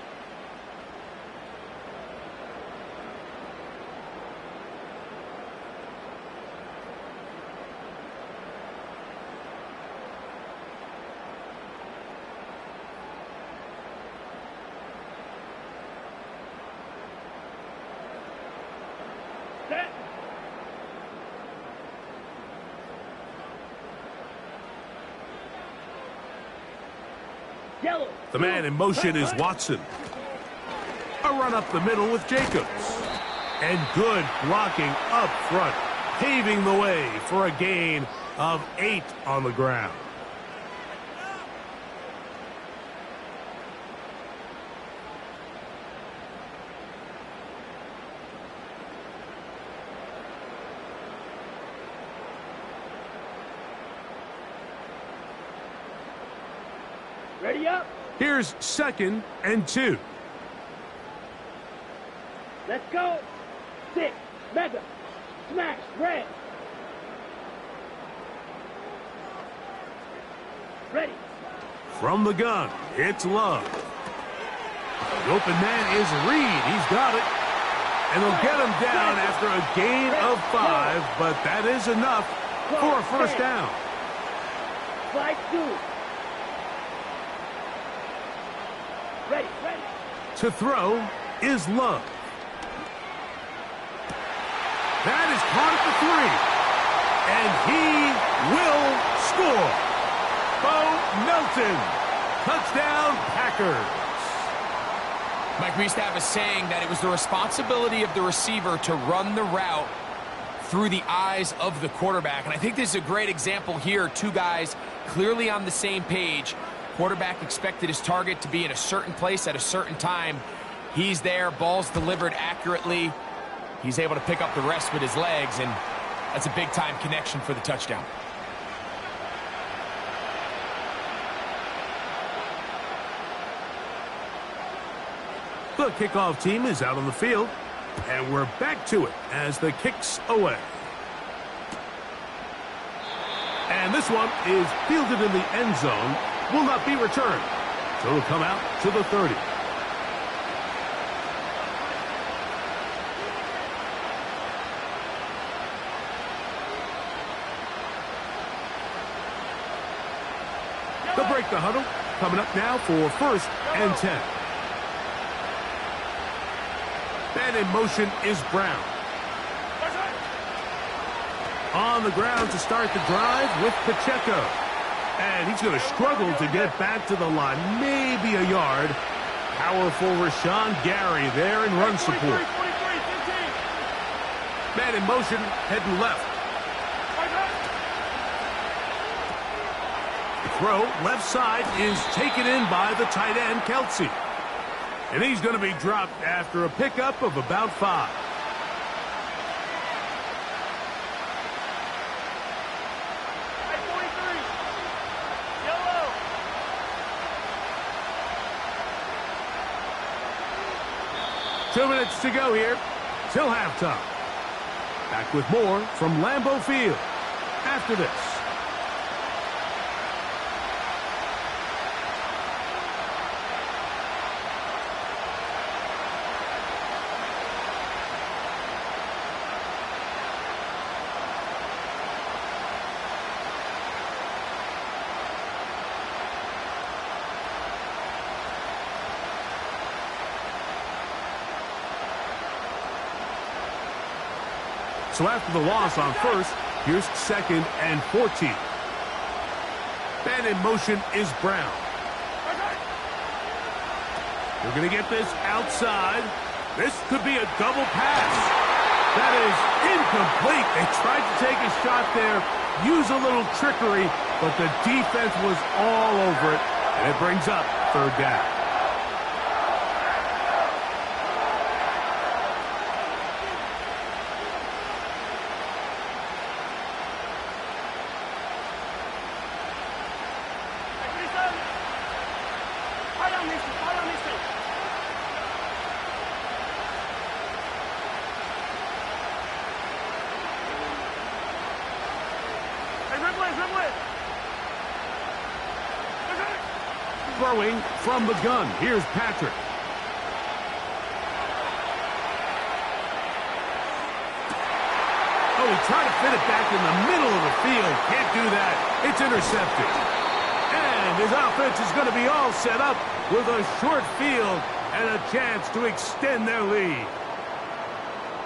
The man in motion is Watson. A run up the middle with Jacobs. And good blocking up front, paving the way for a gain of 8 on the ground. Ready up. Here's 2nd and 2. Let's go. 6. Mega. Smash. Red. Ready. From the gun, it's Love. The open man is Reed. He's got it. And they'll get him down after a gain of 5, but that is enough for a first down. Slide 2. Ready, ready. To throw is Love. That is caught at the 3. And he will score. Bo Melton. Touchdown, Packers. Mike, we used to have a saying that it was the responsibility of the receiver to run the route through the eyes of the quarterback. And I think this is a great example here. Two guys clearly on the same page. Quarterback expected his target to be in a certain place at a certain time. He's there, ball's delivered accurately. He's able to pick up the rest with his legs, and that's a big-time connection for the touchdown. The kickoff team is out on the field, and we're back to it as the kick's away. And this one is fielded in the end zone, will not be returned. So it'll come out to the 30. They'll break the huddle, coming up now for 1st and 10. And in motion is Brown. On the ground to start the drive with Pacheco. And he's going to struggle to get back to the line, maybe a yard. Powerful Rashawn Gary there in run support. Man in motion, heading left. The throw, left side, is taken in by the tight end, Kelsey. And he's going to be dropped after a pickup of about 5. Yellow. 2 minutes to go here till halftime. Back with more from Lambeau Field after this. So after the loss on 1st, here's 2nd and 14. And in motion is Brown. They're going to get this outside. This could be a double pass. That is incomplete. They tried to take a shot there, use a little trickery, but the defense was all over it, and it brings up 3rd down. Throwing from the gun. Here's Patrick. Oh, he tried to fit it back in the middle of the field. Can't do that. It's intercepted. And his offense is going to be all set up with a short field and a chance to extend their lead.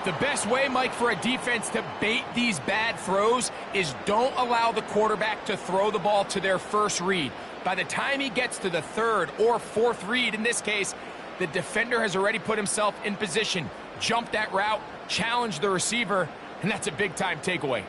The best way, Mike, for a defense to bait these bad throws is don't allow the quarterback to throw the ball to their first read. By the time he gets to the 3rd or 4th read, in this case, the defender has already put himself in position, jumped that route, challenged the receiver, and that's a big-time takeaway.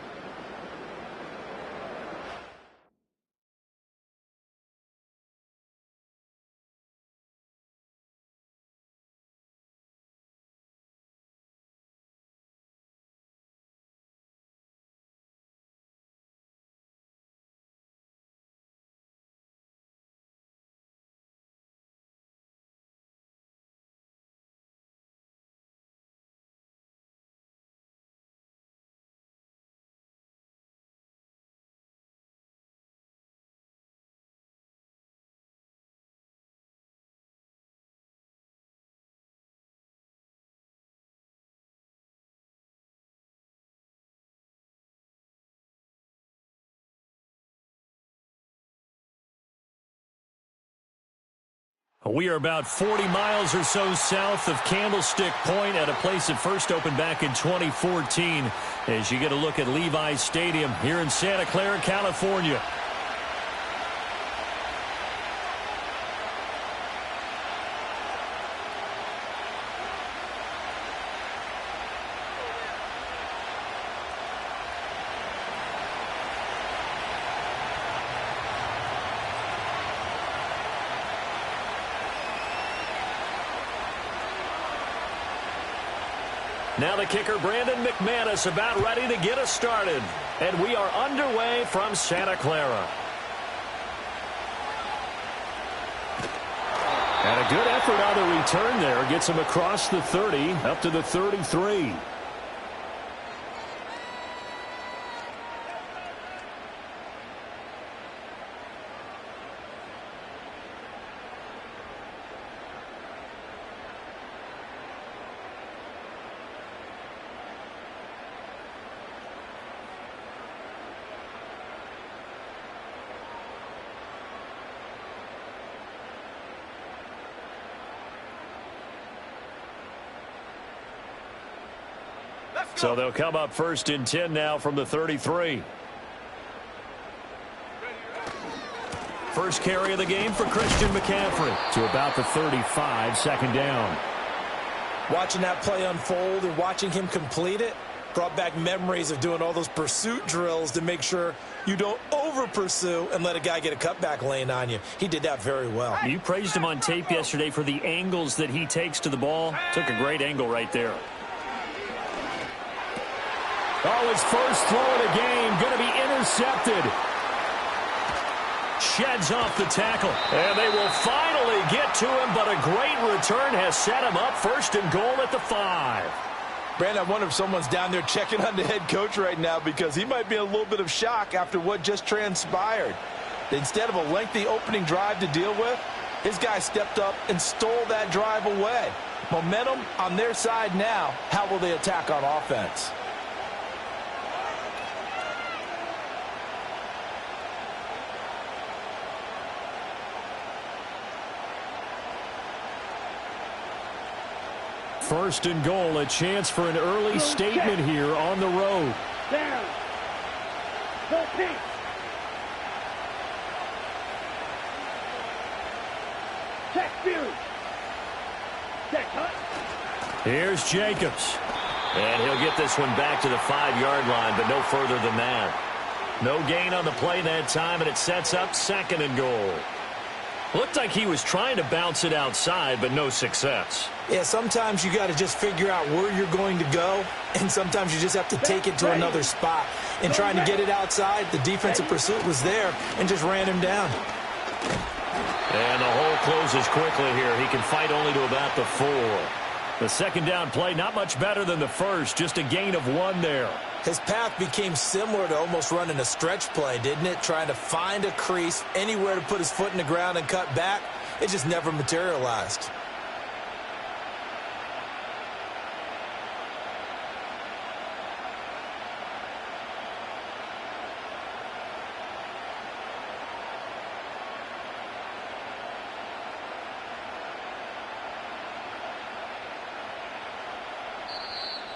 We are about 40 miles or so south of Candlestick Point at a place that first opened back in 2014 as you get a look at Levi's Stadium here in Santa Clara, California. Now the kicker, Brandon McManus, about ready to get us started. And we are underway from Santa Clara. And a good effort on the return there. Gets him across the 30, up to the 33. So they'll come up first and 10 now from the 33. First carry of the game for Christian McCaffrey to about the 35, second down. Watching that play unfold and watching him complete it brought back memories of doing all those pursuit drills to make sure you don't over-pursue and let a guy get a cutback lane on you. He did that very well. You praised him on tape yesterday for the angles that he takes to the ball. Took a great angle right there. Oh, his first throw of the game going to be intercepted. Sheds off the tackle. And they will finally get to him, but a great return has set him up first and goal at the 5. Brandon, I wonder if someone's down there checking on the head coach right now because he might be in a little bit of shock after what just transpired. Instead of a lengthy opening drive to deal with, his guy stepped up and stole that drive away. Momentum on their side now. How will they attack on offense? First and goal, a chance for an early statement here on the road. Down. Full pitch. Check view. Check hut. Here's Jacobs. And he'll get this one back to the 5-yard line, but no further than that. No gain on the play that time, and it sets up second and goal. Looked like he was trying to bounce it outside, but no success. Yeah, sometimes you got to just figure out where you're going to go, and sometimes you just have to take it to another spot. And trying to get it outside, the defensive pursuit was there and just ran him down. And the hole closes quickly here. He can fight only to about the 4. The second down play, not much better than the first, just a gain of 1 there. His path became similar to almost running a stretch play, didn't it? Trying to find a crease, anywhere to put his foot in the ground and cut back. It just never materialized.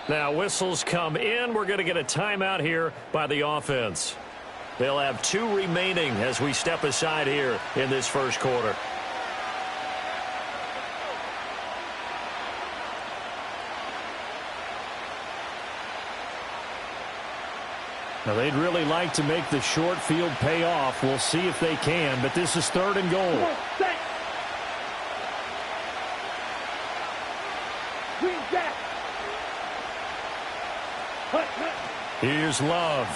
Now whistles come in. We're going to get a timeout here by the offense. They'll have 2 remaining as we step aside here in this first quarter. Now they'd really like to make the short field pay off. We'll see if they can, but this is third and goal. Here's Love.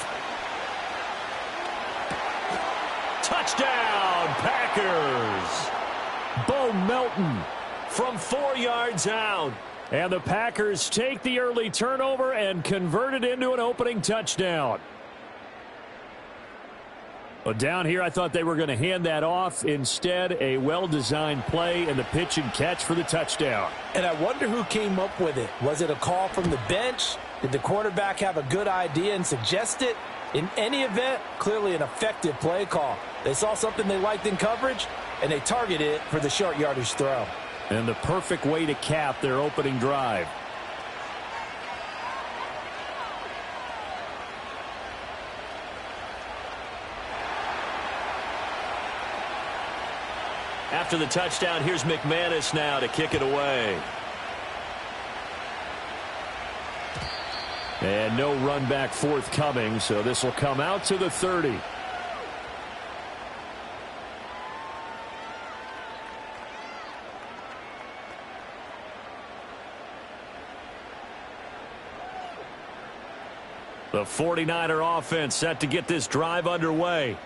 Touchdown, Packers! Bo Melton. From 4 yards out. And the Packers take the early turnover and convert it into an opening touchdown. But down here, I thought they were going to hand that off. Instead, a well-designed play and the pitch and catch for the touchdown. And I wonder who came up with it. Was it a call from the bench? Did the quarterback have a good idea and suggest it? In any event, clearly an effective play call. They saw something they liked in coverage, and they targeted it for the short yardage throw. And the perfect way to cap their opening drive. After the touchdown, here's McManus now to kick it away. And no run back forthcoming, so this will come out to the 30. The 49er offense set to get this drive underway.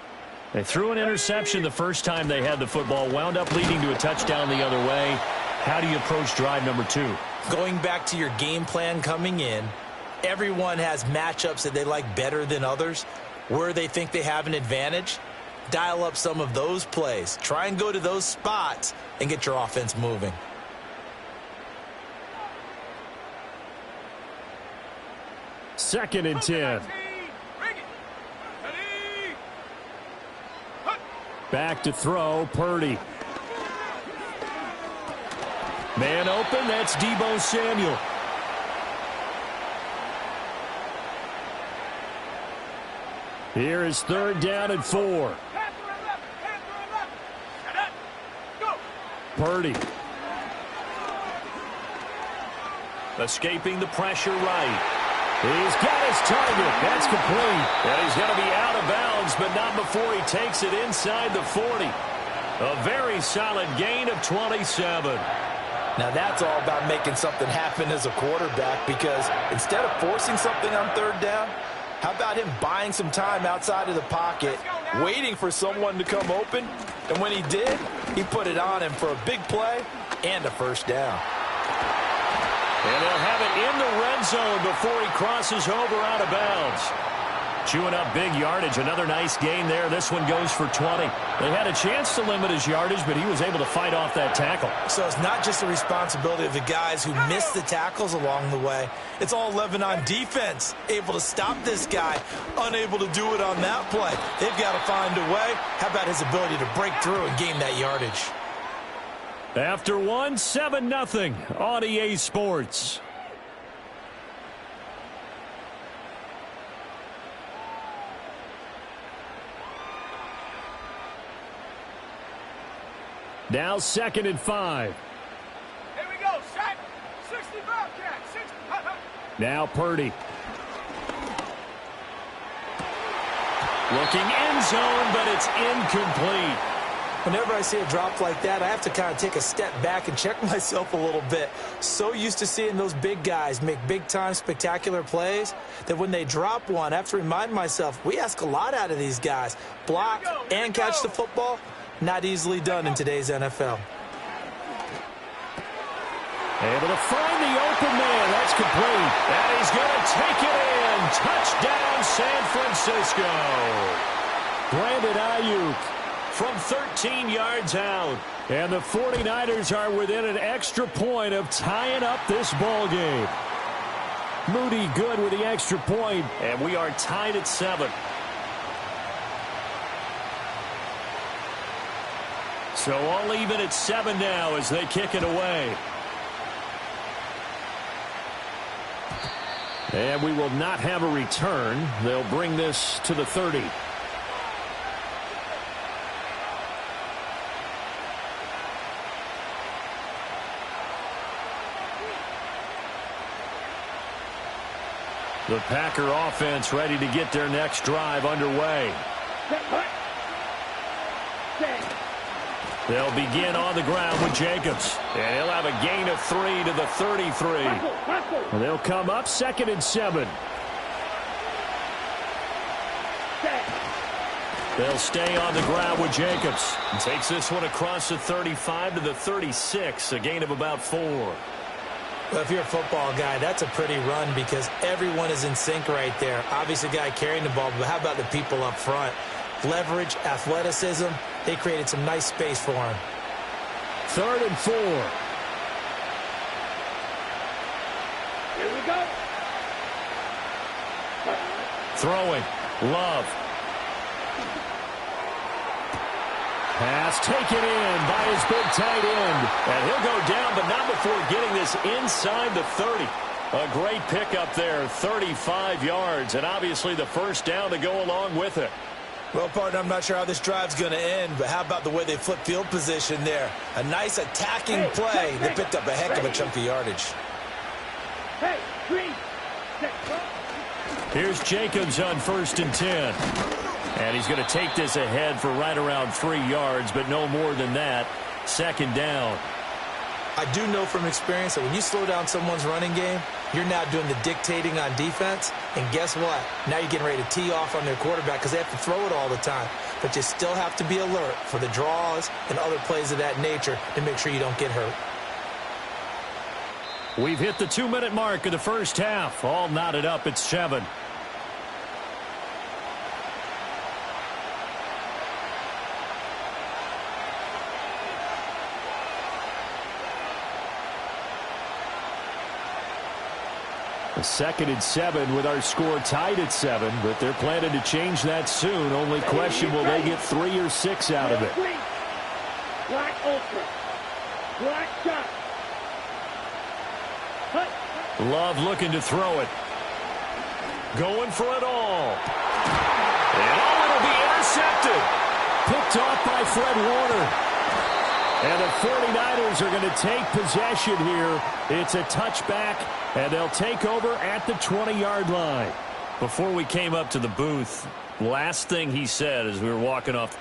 They threw an interception the first time they had the football, wound up leading to a touchdown the other way. How do you approach drive number 2? Going back to your game plan coming in, everyone has matchups that they like better than others. Where they think they have an advantage, dial up some of those plays. Try and go to those spots and get your offense moving. Second and 10. Back to throw, Purdy. Man open, that's Deebo Samuel. Here is 3rd down and 4. Purdy. Escaping the pressure right. He's got his target. That's complete. And he's going to be out of bounds, but not before he takes it inside the 40. A very solid gain of 27. Now that's all about making something happen as a quarterback, because instead of forcing something on 3rd down, how about him buying some time outside of the pocket, waiting for someone to come open, and when he did, he put it on him for a big play and a 1st down. And they'll have it in the red zone before he crosses over out of bounds. Chewing up big yardage. Another nice gain there. This one goes for 20. They had a chance to limit his yardage, but he was able to fight off that tackle. So it's not just the responsibility of the guys who missed the tackles along the way. It's all 11 on defense. Able to stop this guy. Unable to do it on that play. They've got to find a way. How about his ability to break through and gain that yardage? After 1, 7-0 on EA Sports. Now 2nd and 5. Here we go, set. 60 Bobcat, 60. Now Purdy. Looking end zone, but it's incomplete. Whenever I see a drop like that, I have to kind of take a step back and check myself a little bit. So used to seeing those big guys make big-time spectacular plays that when they drop one, I have to remind myself, we ask a lot out of these guys. Block and catch the football, not easily done in today's NFL. Able to find the open man. That's complete. And he's going to take it in. Touchdown, San Francisco. Brandon Ayuk from 13 yards out. And the 49ers are within an extra point of tying up this ball game. Moody good with the extra point. And we are tied at 7. So all even at 7 now as they kick it away. And we will not have a return. They'll bring this to the 30. The Packer offense ready to get their next drive underway. They'll begin on the ground with Jacobs. And he'll have a gain of 3 to the 33. And they'll come up 2nd and 7. They'll stay on the ground with Jacobs. And takes this one across the 35 to the 36, a gain of about 4. Well, if you're a football guy, that's a pretty run because everyone is in sync right there. Obviously, the guy carrying the ball, but how about the people up front? Leverage, athleticism, they created some nice space for him. 3rd and 4. Here we go. Throwing. Love. Pass taken in by his big tight end. And he'll go down, but not before getting this inside the 30. A great pickup there, 35 yards, and obviously the first down to go along with it. Well, partner, I'm not sure how this drive's going to end, but how about the way they flip field position there? A nice attacking play. They picked up a heck of a chunk of yardage. Hey, green. Here's Jacobs on 1st and 10. And he's going to take this ahead for right around 3 yards, but no more than that. 2nd down. I do know from experience that when you slow down someone's running game, you're now doing the dictating on defense. And guess what? Now you're getting ready to tee off on their quarterback because they have to throw it all the time. But you still have to be alert for the draws and other plays of that nature to make sure you don't get hurt. We've hit the 2-minute mark of the first half. All knotted up at 7. A 2nd and 7 with our score tied at 7, but they're planning to change that soon. Only question, will they get 3 or 6 out of it? Black ultra. Black shot. Love looking to throw it. Going for it all. And it'll be intercepted. Picked off by Fred Warner. And the 49ers are going to take possession here. It's a touchback, and they'll take over at the 20-yard line. Before we came up to the booth, last thing he said as we were walking off.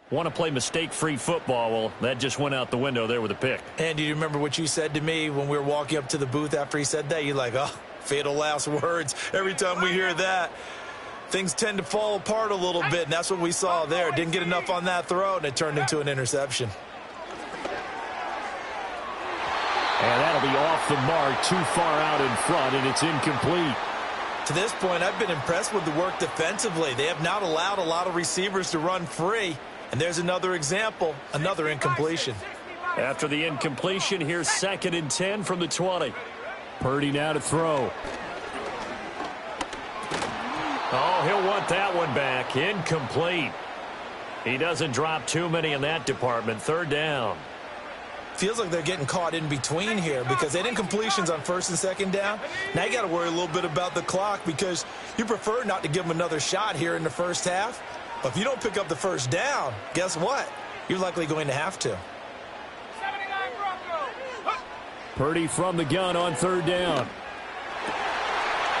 Want to play mistake-free football. Well, that just went out the window there with a pick. And do you remember what you said to me when we were walking up to the booth after he said that? You're like, oh, fatal last words. Every time we hear that, things tend to fall apart a little bit, and that's what we saw there. Didn't get enough on that throw, and it turned into an interception. And that'll be off the mark, too far out in front, and it's incomplete. To this point, I've been impressed with the work defensively. They have not allowed a lot of receivers to run free. And there's another example, another incompletion. After the incompletion, here's 2nd and 10 from the 20. Purdy now to throw. Oh, he'll want that one back. Incomplete. He doesn't drop too many in that department. 3rd down. Feels like they're getting caught in between here because they had incompletions on 1st and 2nd down. Now you got to worry a little bit about the clock because you prefer not to give them another shot here in the first half. But if you don't pick up the 1st down, guess what? You're likely going to have to. 79 Bronco. Purdy from the gun on 3rd down.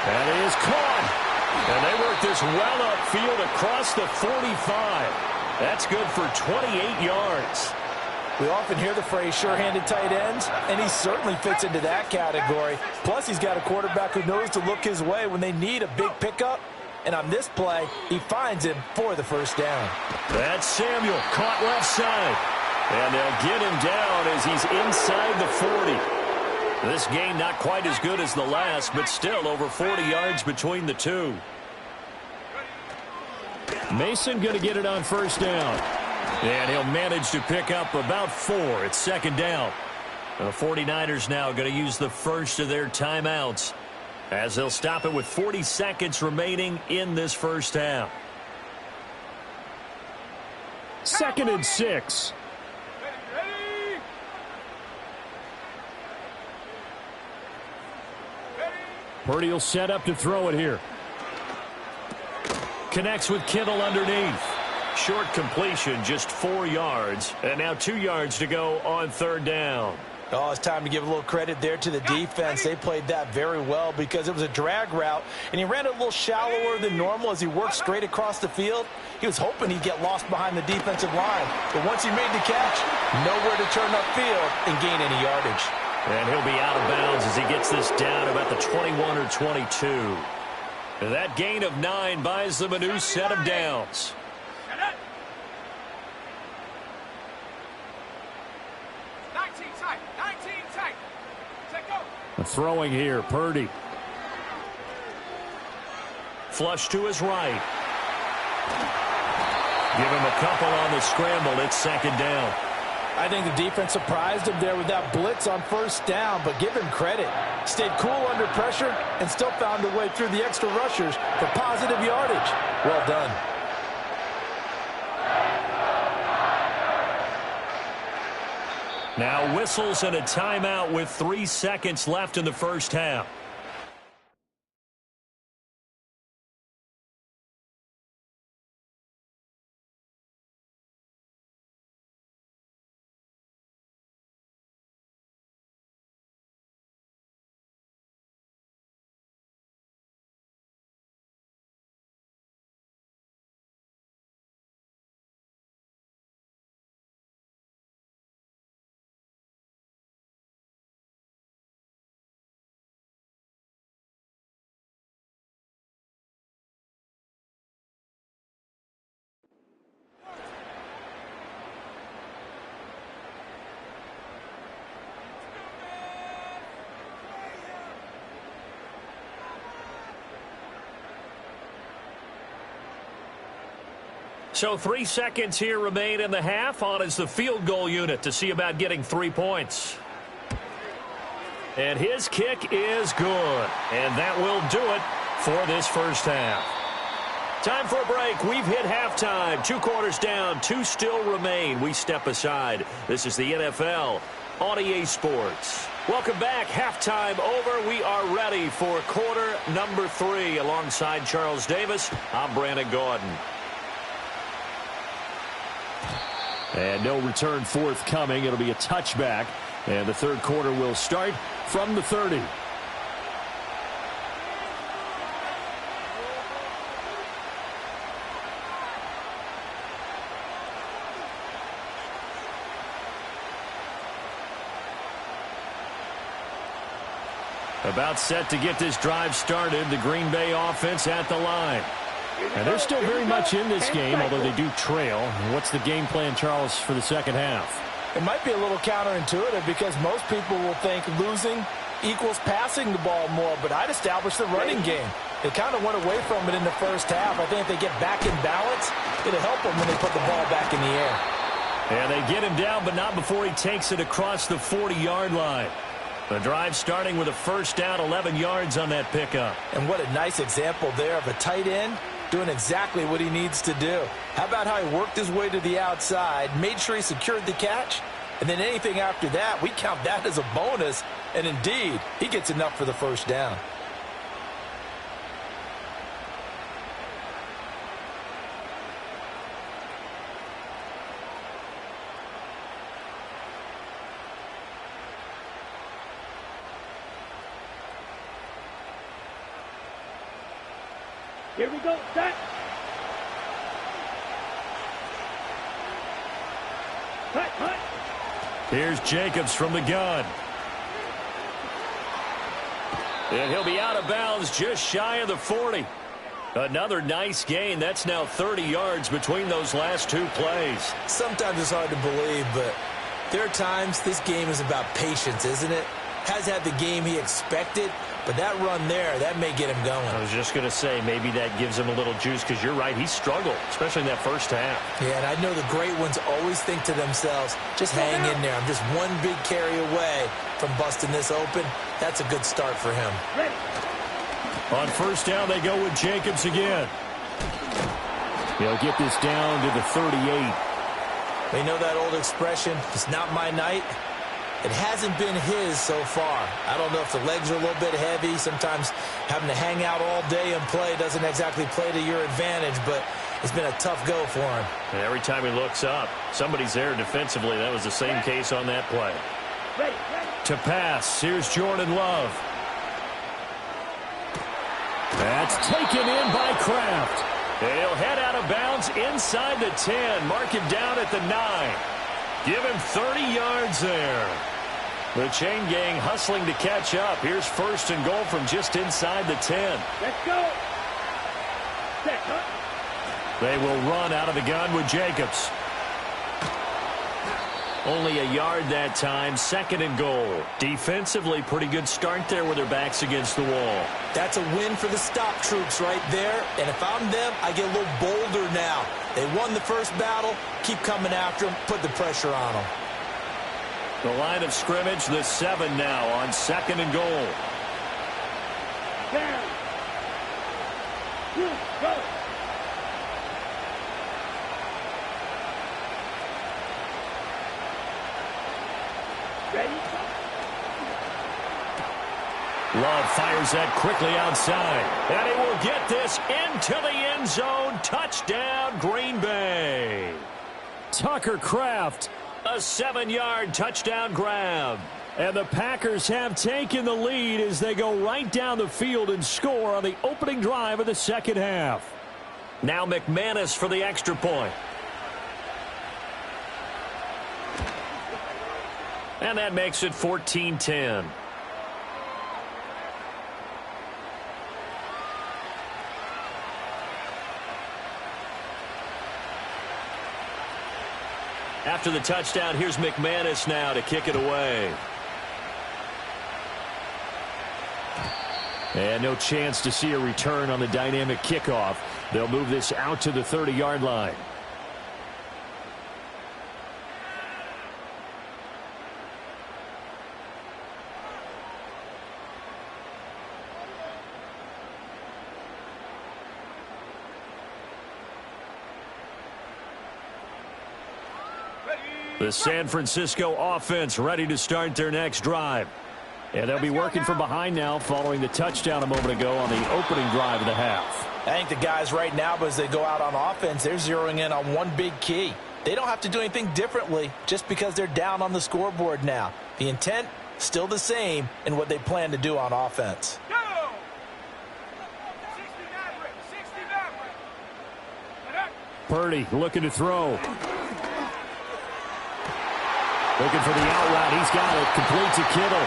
That is caught. And they work this well upfield across the 45. That's good for 28 yards. We often hear the phrase sure-handed tight ends, and he certainly fits into that category. Plus, he's got a quarterback who knows to look his way when they need a big pickup. And on this play, he finds him for the 1st down. That's Samuel, caught left side. And they'll get him down as he's inside the 40. This game not quite as good as the last, but still over 40 yards between the two. Mason going to get it on 1st down. And he'll manage to pick up about 4. It's 2nd down. The 49ers now going to use the first of their timeouts as they'll stop it with 40 seconds remaining in this first half. 2nd and 6. Purdy will set up to throw it here. Connects with Kittle underneath. Short completion, just 4 yards. And now 2 yards to go on 3rd down. Oh, it's time to give a little credit there to the defense. They played that very well because it was a drag route, and he ran it a little shallower than normal as he worked straight across the field. He was hoping he'd get lost behind the defensive line. But once he made the catch, nowhere to turn upfield and gain any yardage. And he'll be out of bounds as he gets this down about the 21 or 22. That gain of 9 buys them a new set of downs. 19 tight. 19 tight. Take go. Throwing here, Purdy. Flush to his right. Give him a couple on the scramble. It's second down. I think the defense surprised him there with that blitz on first down, but give him credit. Stayed cool under pressure and still found a way through the extra rushers for positive yardage. Well done. Now whistles and a timeout with 3 seconds left in the first half. So 3 seconds here remain in the half. On is the field goal unit to see about getting 3 points. And his kick is good. And that will do it for this first half. Time for a break. We've hit halftime. 2 quarters down. 2 still remain. We step aside. This is the NFL on EA Sports. Welcome back. Halftime over. We are ready for quarter number 3. Alongside Charles Davis, I'm Brandon Gordon. And no return forthcoming. It'll be a touchback. And the third quarter will start from the 30. About set to get this drive started. The Green Bay offense at the line. And they're still very much in this game, although they do trail. What's the game plan, Charles, for the second half? It might be a little counterintuitive because most people will think losing equals passing the ball more, but I'd establish the running game. They kind of went away from it in the first half. I think if they get back in balance, it'll help them when they put the ball back in the air. And they get him down, but not before he takes it across the 40-yard line. The drive starting with a first down, 11 yards on that pickup. And what a nice example there of a tight end doing exactly what he needs to do. How about how he worked his way to the outside, made sure he secured the catch, and then anything after that, we count that as a bonus. And indeed, he gets enough for the first down. Here we go. Set. Cut. Here's Jacobs from the gun. And he'll be out of bounds just shy of the 40. Another nice gain. That's now 30 yards between those last 2 plays. Sometimes it's hard to believe, but there are times this game is about patience, isn't it? Has had the game he expected, but that run there, that may get him going. I was just going to say, maybe that gives him a little juice because you're right, he struggled, especially in that first half. Yeah, and I know the great ones always think to themselves, just hang in there. I'm just one big carry away from busting this open. That's a good start for him. Ready. On first down, they go with Jacobs again. He'll get this down to the 38. They know that old expression, it's not my night. It hasn't been his so far. I don't know if the legs are a little bit heavy. Sometimes having to hang out all day and play doesn't exactly play to your advantage, but it's been a tough go for him. And every time he looks up, somebody's there defensively. That was the same case on that play. Ready. To pass, here's Jordan Love. That's taken in by Kraft. He'll head out of bounds inside the 10. Mark him down at the 9. Give him 30 yards there. The chain gang hustling to catch up. Here's 1st and goal from just inside the 10. Let's go. Set, huh? They will run out of the gun with Jacobs. Only a yard that time, 2nd and goal. Defensively, pretty good start there with their backs against the wall. That's a win for the stop troops right there. And if I'm them, I get a little bolder now. They won the first battle. Keep coming after them. Put the pressure on them. The line of scrimmage, the 7 now on 2nd and goal. Down. Go. Ready? Love fires that quickly outside. And he will get this into the end zone. Touchdown, Green Bay. Tucker Kraft, a 7-yard touchdown grab. And the Packers have taken the lead as they go right down the field and score on the opening drive of the second half. Now McManus for the extra point. And that makes it 14-10. After the touchdown, here's McManus now to kick it away. And no chance to see a return on the dynamic kickoff. They'll move this out to the 30-yard line. The San Francisco offense ready to start their next drive. And they'll be working from behind now following the touchdown a moment ago on the opening drive of the half. I think the guys right now, as they go out on offense, they're zeroing in on one big key. They don't have to do anything differently just because they're down on the scoreboard now. The intent, still the same in what they plan to do on offense. Go. 60 Maverick. 60 Maverick. Purdy looking to throw. Looking for the out route. He's got it. Complete to Kittle.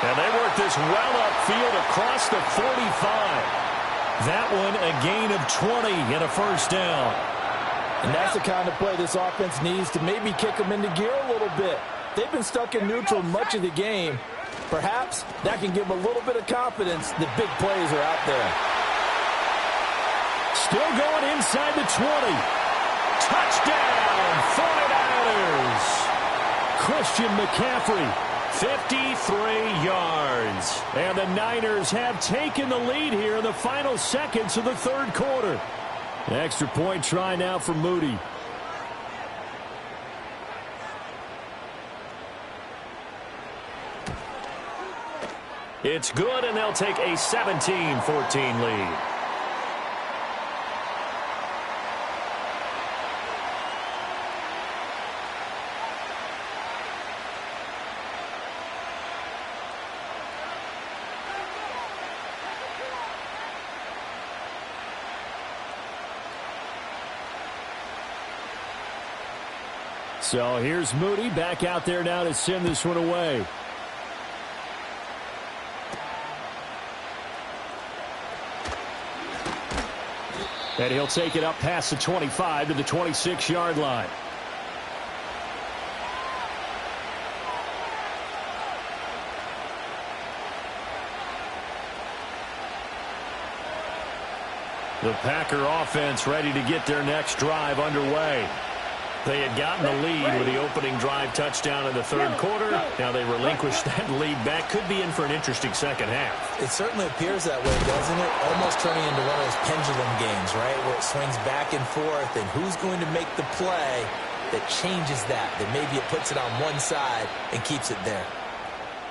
And they work this well upfield across the 45. That one a gain of 20 and a first down. And that's the kind of play this offense needs to maybe kick them into gear a little bit. They've been stuck in neutral much of the game. Perhaps that can give them a little bit of confidence that big plays are out there. Still going inside the 20. Touchdown, 49ers. Christian McCaffrey, 53 yards. And the Niners have taken the lead here in the final seconds of the third quarter. Extra point try now for Moody. It's good, and they'll take a 17-14 lead. So here's Moody back out there now to send this one away. And he'll take it up past the 25 to the 26-yard line. The Packer offense ready to get their next drive underway. They had gotten the lead with the opening drive touchdown in the third quarter. Now they relinquished that lead back. Could be in for an interesting second half. It certainly appears that way, doesn't it? Almost turning into one of those pendulum games, right? Where it swings back and forth, and who's going to make the play that changes that? That maybe it puts it on one side and keeps it there.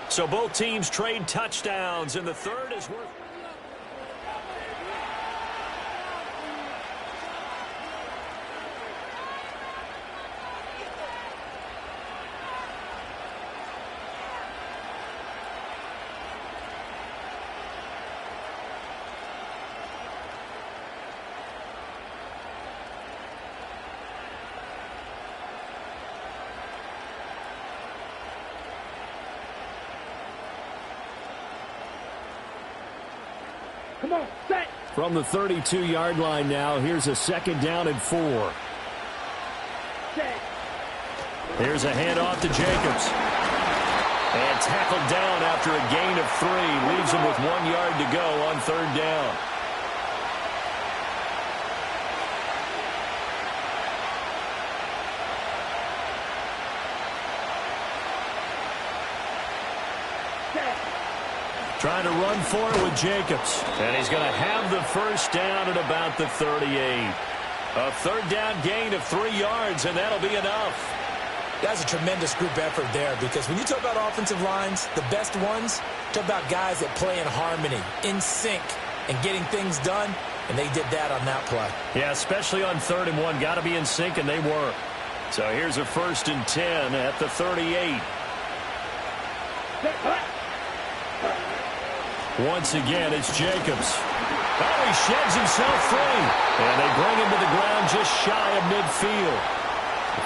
So both teams trade touchdowns, and the third is worth... Come on, set. From the 32-yard line now, here's a 2nd down and 4. Set. Here's a handoff to Jacobs. And tackled down after a gain of 3. Leaves him with 1 yard to go on 3rd down. Trying to run for it with Jacobs. And he's going to have the 1st down at about the 38. A 3rd down gain of 3 yards, and that'll be enough. That's a tremendous group effort there, because when you talk about offensive lines, the best ones, talk about guys that play in harmony, in sync, and getting things done, and they did that on that play. Yeah, especially on 3rd and 1. Got to be in sync, and they were. So here's a 1st and 10 at the 38. Once again, it's Jacobs. Oh, he sheds himself free. And they bring him to the ground just shy of midfield.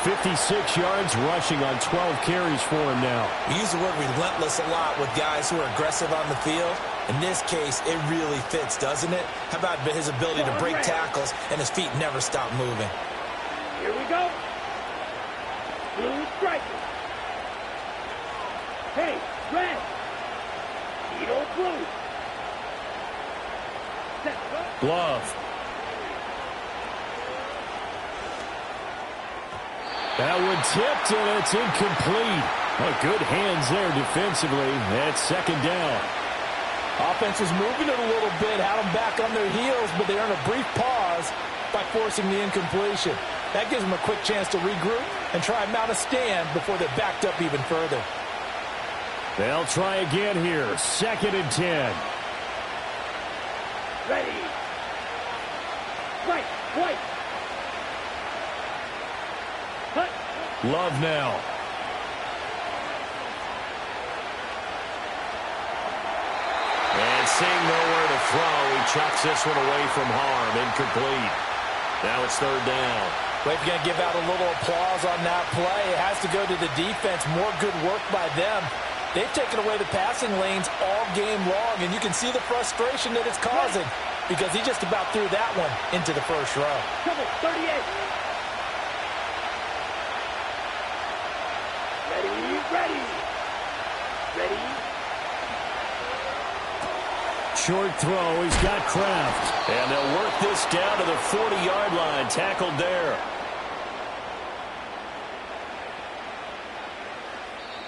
56 yards rushing on 12 carries for him now. We use the word relentless a lot with guys who are aggressive on the field. In this case, it really fits, doesn't it? How about his ability to break tackles and his feet never stop moving? Here we go. Blue striker. Hey, red. Edo blue. Love. That one tipped, and it's incomplete. Oh, good hands there defensively. That's 2nd down. Offense was moving it a little bit, had them back on their heels, but they earned a brief pause by forcing the incompletion. That gives them a quick chance to regroup and try and mount a stand before they're backed up even further. They'll try again here. 2nd and 10. Ready. Right, white. Cut. Love now. And seeing nowhere to throw, he chucks this one away from harm. Incomplete. Now it's 3rd down. Well, if you're going to give out a little applause on that play, it has to go to the defense. More good work by them. They've taken away the passing lanes all game long, and you can see the frustration that it's causing because he just about threw that one into the 1st row. Come on, 38. Ready. Ready. Short throw. He's got Kraft. And they'll work this down to the 40-yard line. Tackled there.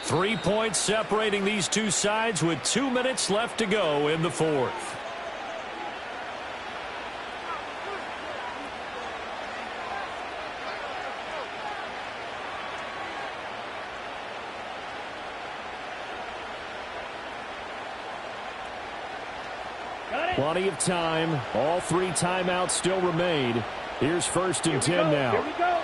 3 points separating these two sides with 2 minutes left to go in the 4th. Plenty of time. All 3 timeouts still remain. Here's 1st and 10 now. Here we go.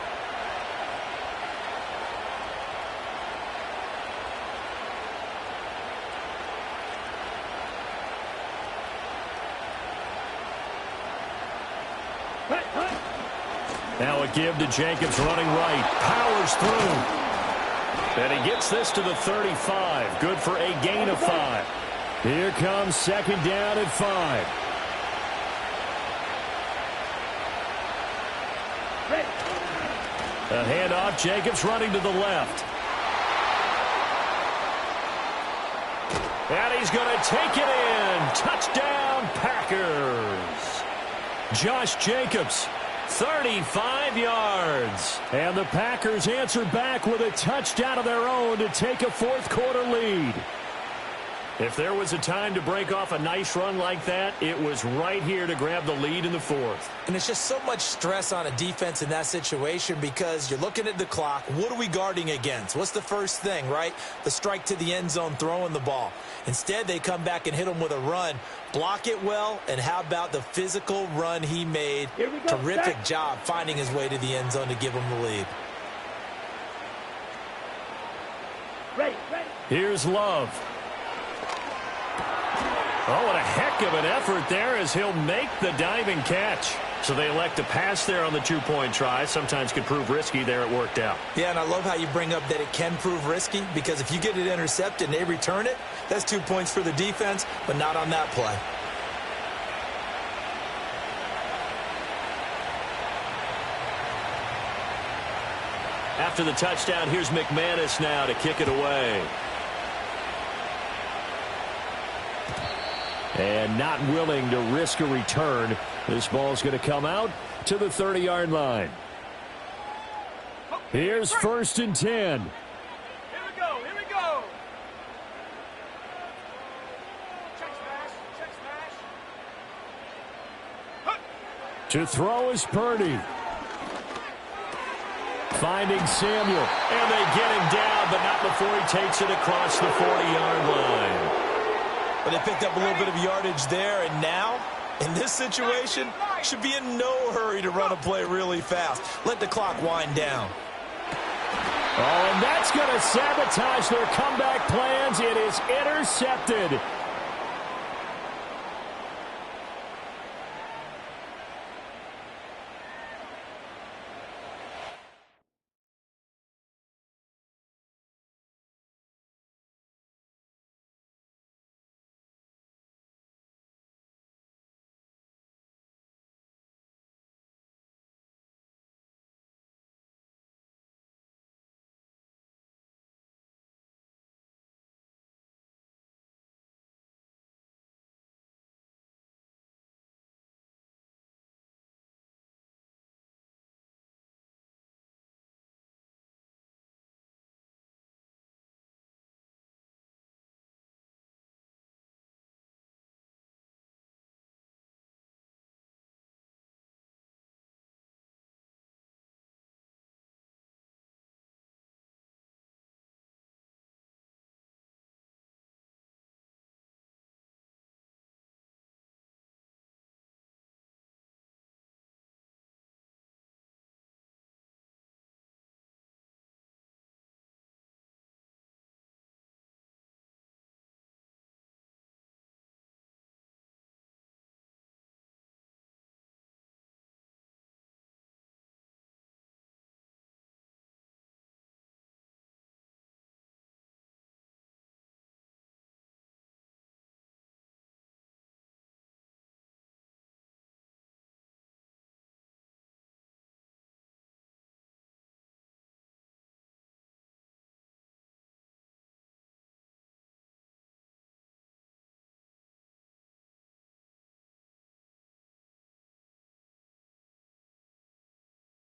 Now a give to Jacobs running right. Powers through. And he gets this to the 35. Good for a gain of 5. Here comes 2nd down and 5. A handoff. Jacobs running to the left. And he's going to take it in. Touchdown, Packers. Josh Jacobs, 35 yards. And the Packers answer back with a touchdown of their own to take a 4th quarter lead. If there was a time to break off a nice run like that, it was right here to grab the lead in the 4th. And it's just so much stress on a defense in that situation because you're looking at the clock. What are we guarding against? What's the first thing, right? The strike to the end zone, throwing the ball. Instead, they come back and hit him with a run. Block it well, and how about the physical run he made? Terrific job finding his way to the end zone to give him the lead. Ready. Here's Love. Oh, what a heck of an effort there as he'll make the diving catch. So they elect to pass there on the 2-point try. Sometimes could prove risky. There it worked out. Yeah, and I love how you bring up that it can prove risky because if you get it intercepted and they return it, that's 2 points for the defense, but not on that play. After the touchdown, here's McManus now to kick it away. And not willing to risk a return. This ball's going to come out to the 30-yard line. Here's 1st and 10. Here we go. Here we go. Check smash. Check smash. To throw is Purdy. Finding Samuel. And they get him down, but not before he takes it across the 40-yard line. But they picked up a little bit of yardage there, and now, in this situation, should be in no hurry to run a play really fast. Let the clock wind down. Oh, and that's going to sabotage their comeback plans. It is intercepted.